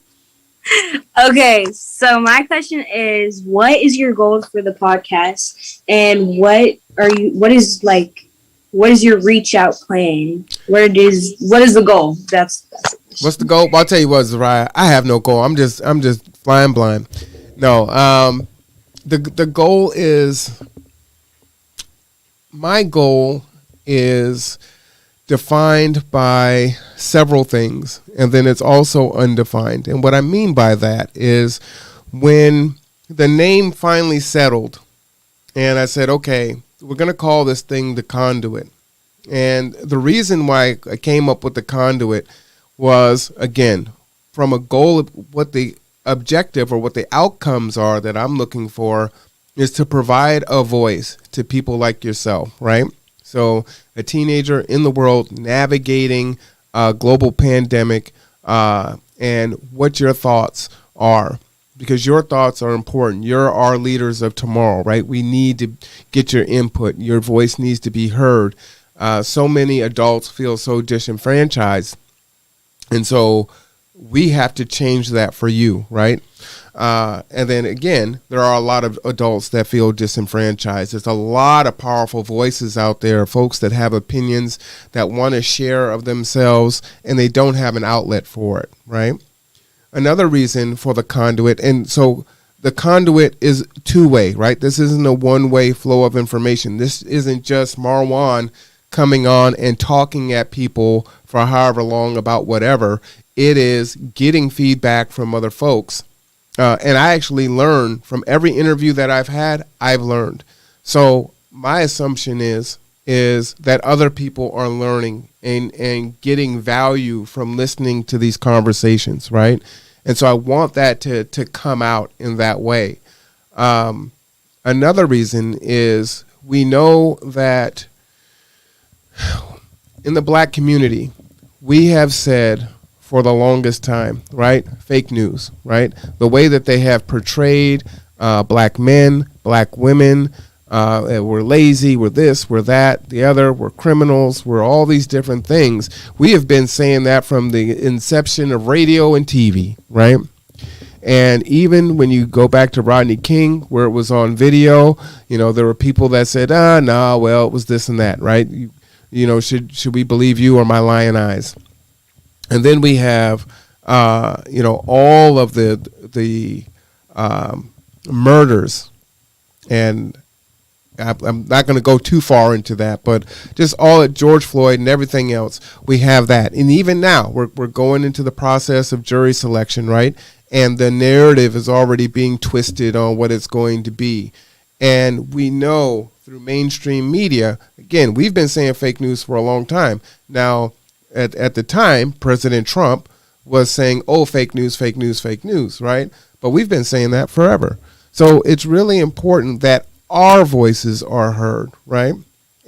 Okay, so my question is, what is your goal for the podcast, and what is your reach out plan? What is the goal? That's what's the goal? Well, I'll tell you what, Zariah, I have no goal. I'm just flying blind. No, the goal is, my goal is defined by several things, and then it's also undefined. And what I mean by that is, when the name finally settled and I said, okay, we're going to call this thing the Conduit. And the reason why I came up with the Conduit was, again, from a goal of what the objective or what the outcomes are that I'm looking for is to provide a voice to people like yourself, right? So a teenager in the world navigating a global pandemic, and what your thoughts are, because your thoughts are important. You're our leaders of tomorrow, right? We need to get your input. Your voice needs to be heard. So many adults feel so disenfranchised, and so we have to change that for you, right? And then again, there are a lot of adults that feel disenfranchised. There's a lot of powerful voices out there, folks that have opinions, that want to share of themselves, and they don't have an outlet for it, right? Another reason for the Conduit, and so the Conduit is two-way, right? This isn't a one-way flow of information. This isn't just Marwan coming on and talking at people for however long about whatever. It is getting feedback from other folks. And I actually learn from every interview that I've had. I've learned. So my assumption is that other people are learning and getting value from listening to these conversations, right? And so I want that to come out in that way. Another reason is, we know that in the black community, we have said for the longest time, right? Fake news, right? The way that they have portrayed black men, black women, we're lazy, we're this, we're that, the other, we're criminals, we're all these different things. We have been saying that from the inception of radio and TV, right? And even when you go back to Rodney King, where it was on video, there were people that said, well, it was this and that, right? Should we believe you or my lying eyes? And then we have, all of the murders, and I'm not going to go too far into that, but just all at George Floyd and everything else, we have that. And even now, we're going into the process of jury selection, right? And the narrative is already being twisted on what it's going to be. And we know through mainstream media, again, we've been saying fake news for a long time. Now, at the time, President Trump was saying, fake news, fake news, fake news, right? But we've been saying that forever. So it's really important that our voices are heard, right?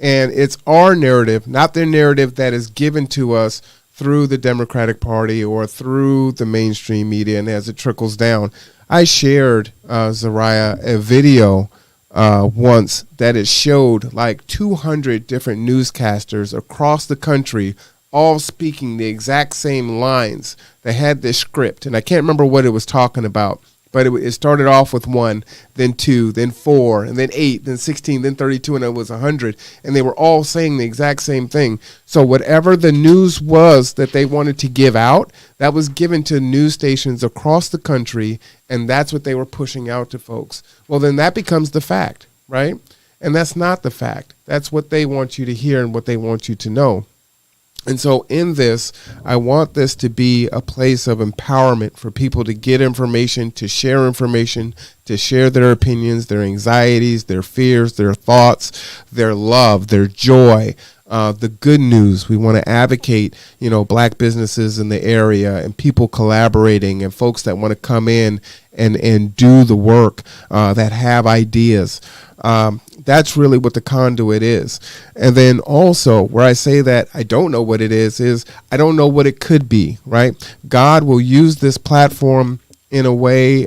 And it's our narrative, not their narrative that is given to us through the Democratic Party or through the mainstream media, and as it trickles down. I shared, Zariah, a video once that it showed like 200 different newscasters across the country all speaking the exact same lines. They had this script, and I can't remember what it was talking about, but it started off with 1, then 2, then 4, and then 8, then 16, then 32, and it was 100, and they were all saying the exact same thing. So whatever the news was that they wanted to give out, that was given to news stations across the country, and that's what they were pushing out to folks. Well, then that becomes the fact, right? And that's not the fact. That's what they want you to hear and what they want you to know. And so in this, I want this to be a place of empowerment for people to get information, to share their opinions, their anxieties, their fears, their thoughts, their love, their joy, the good news. We want to advocate, black businesses in the area and people collaborating and folks that want to come in and do the work, that have ideas. That's really what the Conduit is. And then also where I say that I don't know what it is I don't know what it could be, right? God will use this platform in a way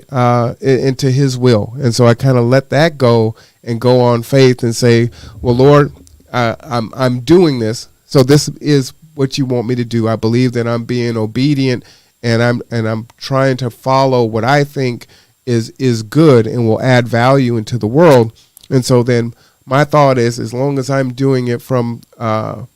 into his will. And so I kind of let that go and go on faith and say, well, Lord, I'm doing this. So this is what you want me to do. I believe that I'm being obedient and I'm trying to follow what I think is good and will add value into the world. And so then my thought is, as long as I'm doing it from a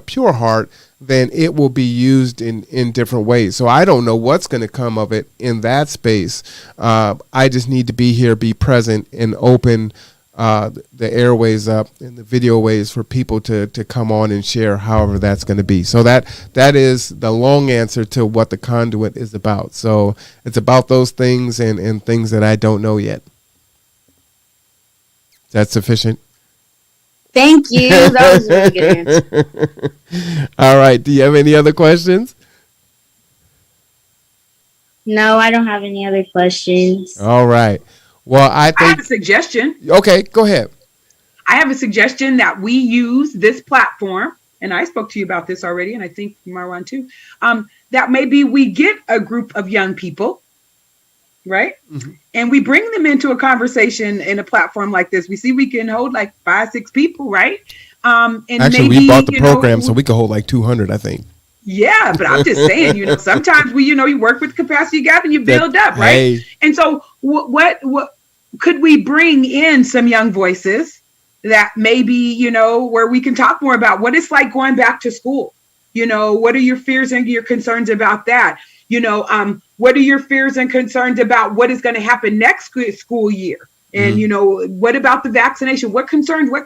pure heart, then it will be used in different ways. So I don't know what's going to come of it in that space. I just need to be here, be present, and open the airways up and the video ways for people to come on and share however that's going to be. So that is the long answer to what the Conduit is about. So it's about those things and things that I don't know yet. Is that sufficient? Thank you. That was a really good answer. All right. Do you have any other questions? No, I don't have any other questions. All right. Well, I have think. a suggestion. Okay, go ahead. I have a suggestion that we use this platform, and I spoke to you about this already, and I think Marwan too, that maybe we get a group of young people, right? Mm-hmm. And we bring them into a conversation in a platform like this. We see we can hold like 5-6 people, right? And actually, we bought the program, so we could hold like 200, I think. Yeah, but I'm just saying, sometimes you work with capacity you got and you build up, right? Hey. And so what could we bring in some young voices that maybe, where we can talk more about what it's like going back to school? What are your fears and your concerns about that? What are your fears and concerns about what is going to happen next school year? And, what about the vaccination? What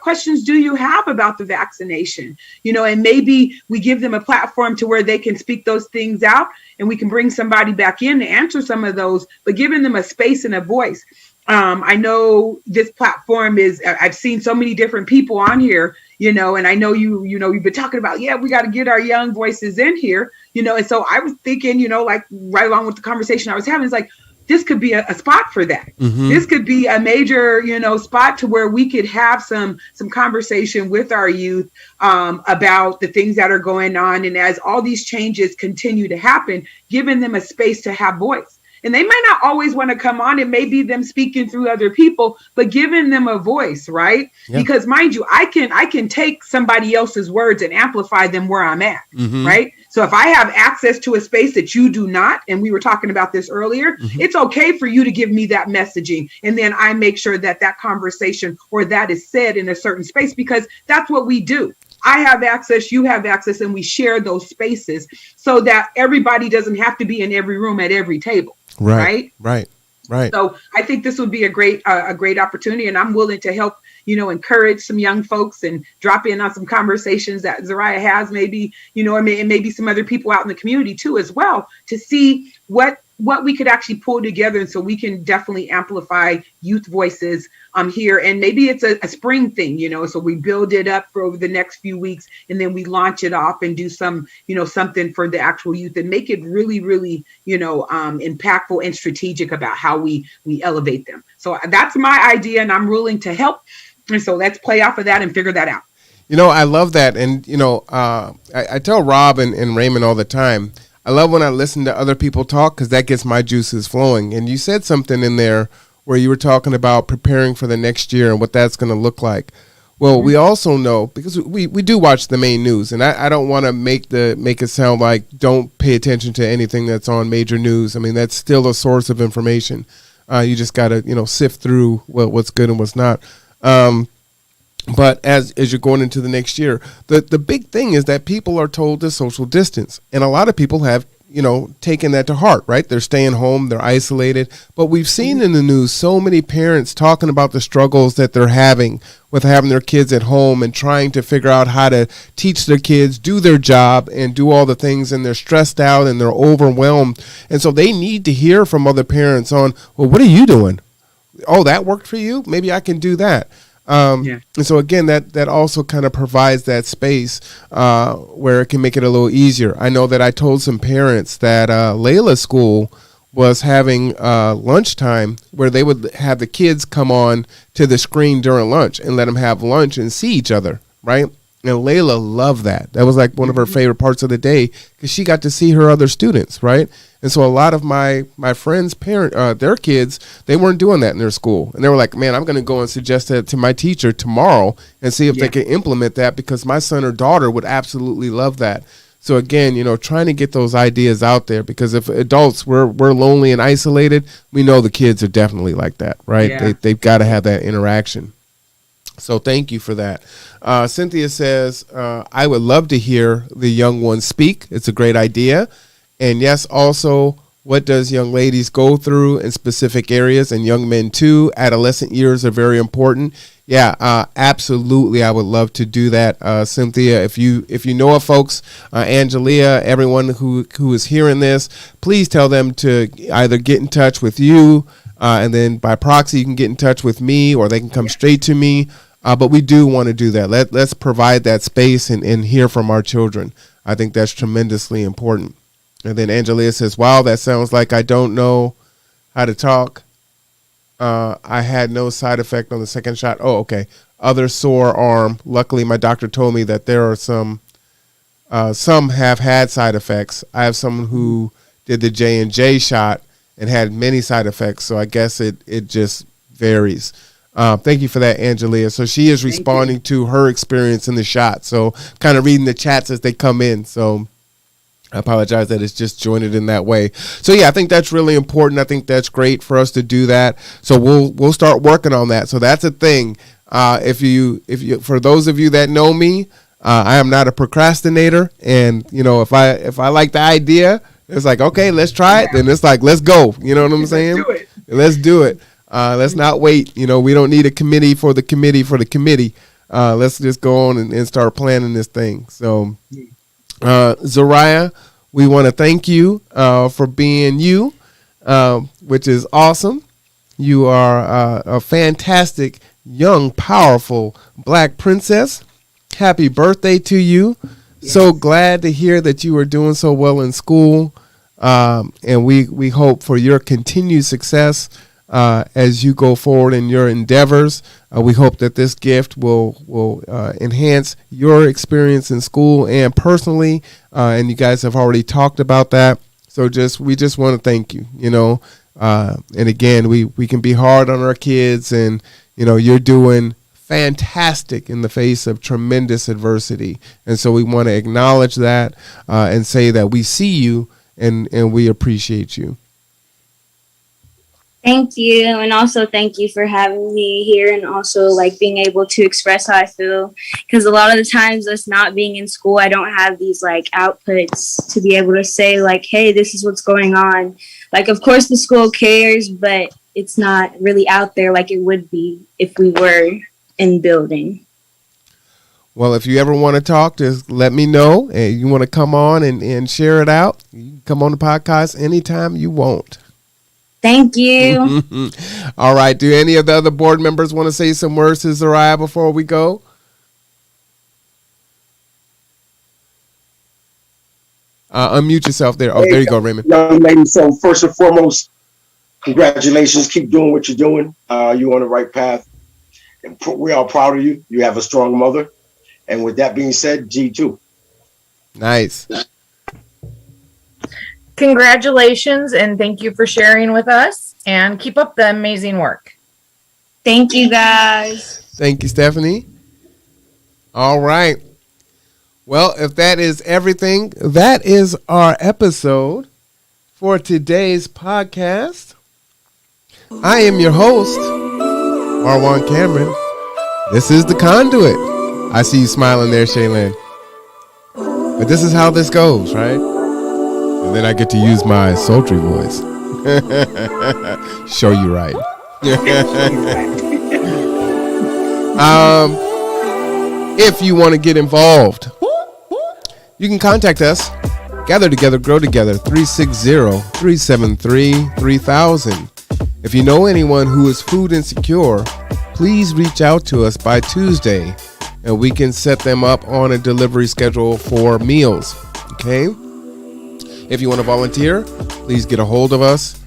questions do you have about the vaccination? And maybe we give them a platform to where they can speak those things out and we can bring somebody back in to answer some of those, but giving them a space and a voice. I know this platform I've seen so many different people on here, and I know you've been talking about, we got to get our young voices in here, and so I was thinking, like right along with the conversation I was having, it's like, this could be a spot for that. Mm-hmm. This could be a major, spot to where we could have some conversation with our youth about the things that are going on. And as all these changes continue to happen, giving them a space to have voice. And they might not always want to come on. It may be them speaking through other people, but giving them a voice, right? Yeah. Because mind you, I can take somebody else's words and amplify them where I'm at, mm-hmm. right? So if I have access to a space that you do not, and we were talking about this earlier, mm-hmm. it's okay for you to give me that messaging. And then I make sure that conversation or that is said in a certain space, because that's what we do. I have access, you have access, and we share those spaces so that everybody doesn't have to be in every room at every table. Right. So I think this would be a great opportunity, and I'm willing to help, encourage some young folks and drop in on some conversations that Zariah has, maybe, and maybe some other people out in the community too, as well, to see what we could actually pull together. And so we can definitely amplify youth voices here. And maybe it's a spring thing, so we build it up for over the next few weeks and then we launch it off and do some, something for the actual youth and make it really, really, impactful and strategic about how we elevate them. So that's my idea and I'm willing to help. And so let's play off of that and figure that out. I love that. And, I tell Rob and Raymond all the time, I love when I listen to other people talk because that gets my juices flowing. And you said something in there where you were talking about preparing for the next year and what that's going to look like. Well, we also know, because we do watch the main news, and I don't want to make it sound like don't pay attention to anything that's on major news. I mean, that's still a source of information. You just got to, sift through what's good and what's not. But as you're going into the next year, the big thing is that people are told to social distance. And a lot of people have taking that to heart, right? They're staying home, they're isolated. But we've seen in the news so many parents talking about the struggles that they're having with having their kids at home and trying to figure out how to teach their kids, do their job, and do all the things. And they're stressed out and they're overwhelmed. And so they need to hear from other parents on, well, what are you doing? Oh, that worked for you? Maybe I can do that. And so again, that also kind of provides that space where it can make it a little easier. I know that I told some parents that Layla's school was having lunchtime where they would have the kids come on to the screen during lunch and let them have lunch and see each other, right? And Layla loved that. That was like one of her favorite parts of the day because she got to see her other students, right? And so a lot of my friends' their kids, they weren't doing that in their school. And they were like, man, I'm going to go and suggest that to my teacher tomorrow and see if they can implement that because my son or daughter would absolutely love that. So again, trying to get those ideas out there because if adults, we're lonely and isolated, we know the kids are definitely like that, right? Yeah. They've got to have that interaction. So thank you for that. Cynthia says, I would love to hear the young ones speak. It's a great idea. And yes, also, what does young ladies go through in specific areas and young men too? Adolescent years are very important. Yeah, absolutely. I would love to do that. Cynthia, if you know of folks, Angelia, everyone who is hearing this, please tell them to either get in touch with you and then by proxy, you can get in touch with me or they can come straight to me. But we do want to do that. Let's provide that space and hear from our children. I think that's tremendously important. And then Angelia says, wow, that sounds like I don't know how to talk. I had no side effect on the second shot. Oh, okay. Other sore arm. Luckily, my doctor told me that there are some have had side effects. I have someone who did the J&J shot and had many side effects. So I guess it just varies. Thank you for that, Angelia. So she is responding to her experience in the shot. So kind of reading the chats as they come in. So I apologize that it's just jointed in that way. So yeah, I think that's really important. I think that's great for us to do that. So we'll start working on that. So that's a thing. If you for those of you that know me, I am not a procrastinator. And if I like the idea, it's like, okay, let's try it. Then it's like, let's go. You know what I'm saying? Let's do it. Let's not wait. We don't need a committee for the committee for the committee. Let's just go on and start planning this thing. So Zariah, we want to thank you for being you, which is awesome. You are a fantastic, young, powerful Black princess. Happy birthday to you. Yes. So glad to hear that you are doing so well in school. And we hope for your continued success as you go forward in your endeavors. We hope that this gift will enhance your experience in school and personally. And you guys have already talked about that. So we just want to thank you, and again, we can be hard on our kids and, you're doing fantastic in the face of tremendous adversity. And so we want to acknowledge that and say that we see you and we appreciate you. Thank you. And also thank you for having me here and also being able to express how I feel. Because a lot of the times us not being in school, I don't have these outputs to be able to say hey, this is what's going on. Of course the school cares, but it's not really out there like it would be if we were in building. Well, if you ever want to talk, just let me know. And you want to come on and share it out, you can come on the podcast anytime you want. Thank you. All right. Do any of the other board members want to say some words to Zariah before we go? Unmute yourself there. Oh, there you go, Raymond. Young lady, so first and foremost, congratulations. Keep doing what you're doing. You're on the right path. And we are proud of you. You have a strong mother. And with that being said, G2. Nice. Congratulations and thank you for sharing with us and keep up the amazing work. Thank you, guys. Thank you, Stephanie. All right. Well, if that is everything, that is our episode for today's podcast. I am your host, Marwan Cameron. This is the Conduit. I see you smiling there, Shaylin. But this is how this goes, right? And then I get to use my sultry voice. Show you right. If you want to get involved, you can contact us. Gather Together, Grow Together, 360-373-3000. If you know anyone who is food insecure, please reach out to us by Tuesday, and we can set them up on a delivery schedule for meals. Okay? If you want to volunteer, please get a hold of us.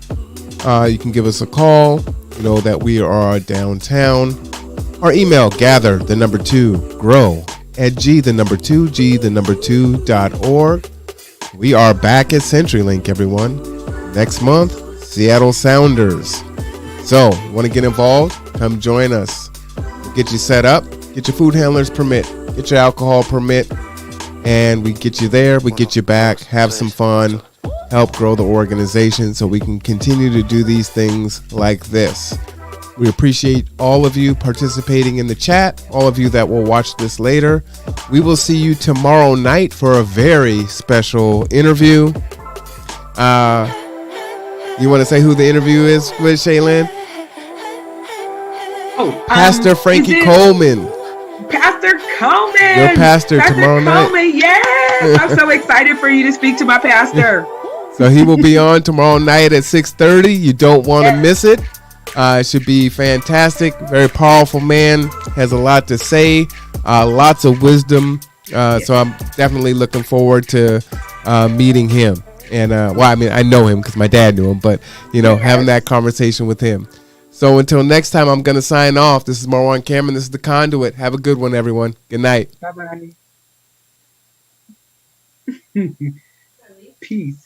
You can give us a call. You know that we are downtown. Our email, gather, 2, grow, at g2.org. We are back at CenturyLink, everyone. Next month, Seattle Sounders. So, want to get involved? Come join us. We'll get you set up. Get your food handler's permit. Get your alcohol permit. And we get you there. We get you back. Have some fun. Help grow the organization so we can continue to do these things like this. We appreciate all of you participating in the chat, all of you that will watch this later. We will see you tomorrow night for a very special interview. You want to say who the interview is with, Shaylin? Pastor Frankie Coleman. Pastor Coleman. Your pastor tomorrow night. Yes. I'm so excited for you to speak to my pastor. So he will be on tomorrow night at 6:30. You don't want to miss it. It should be fantastic. Very powerful man. Has a lot to say. Lots of wisdom. So I'm definitely looking forward to meeting him. And I know him because my dad knew him. But having that conversation with him. So until next time, I'm going to sign off. This is Marwan Cameron. This is the Conduit. Have a good one, everyone. Good night. Bye-bye. Peace.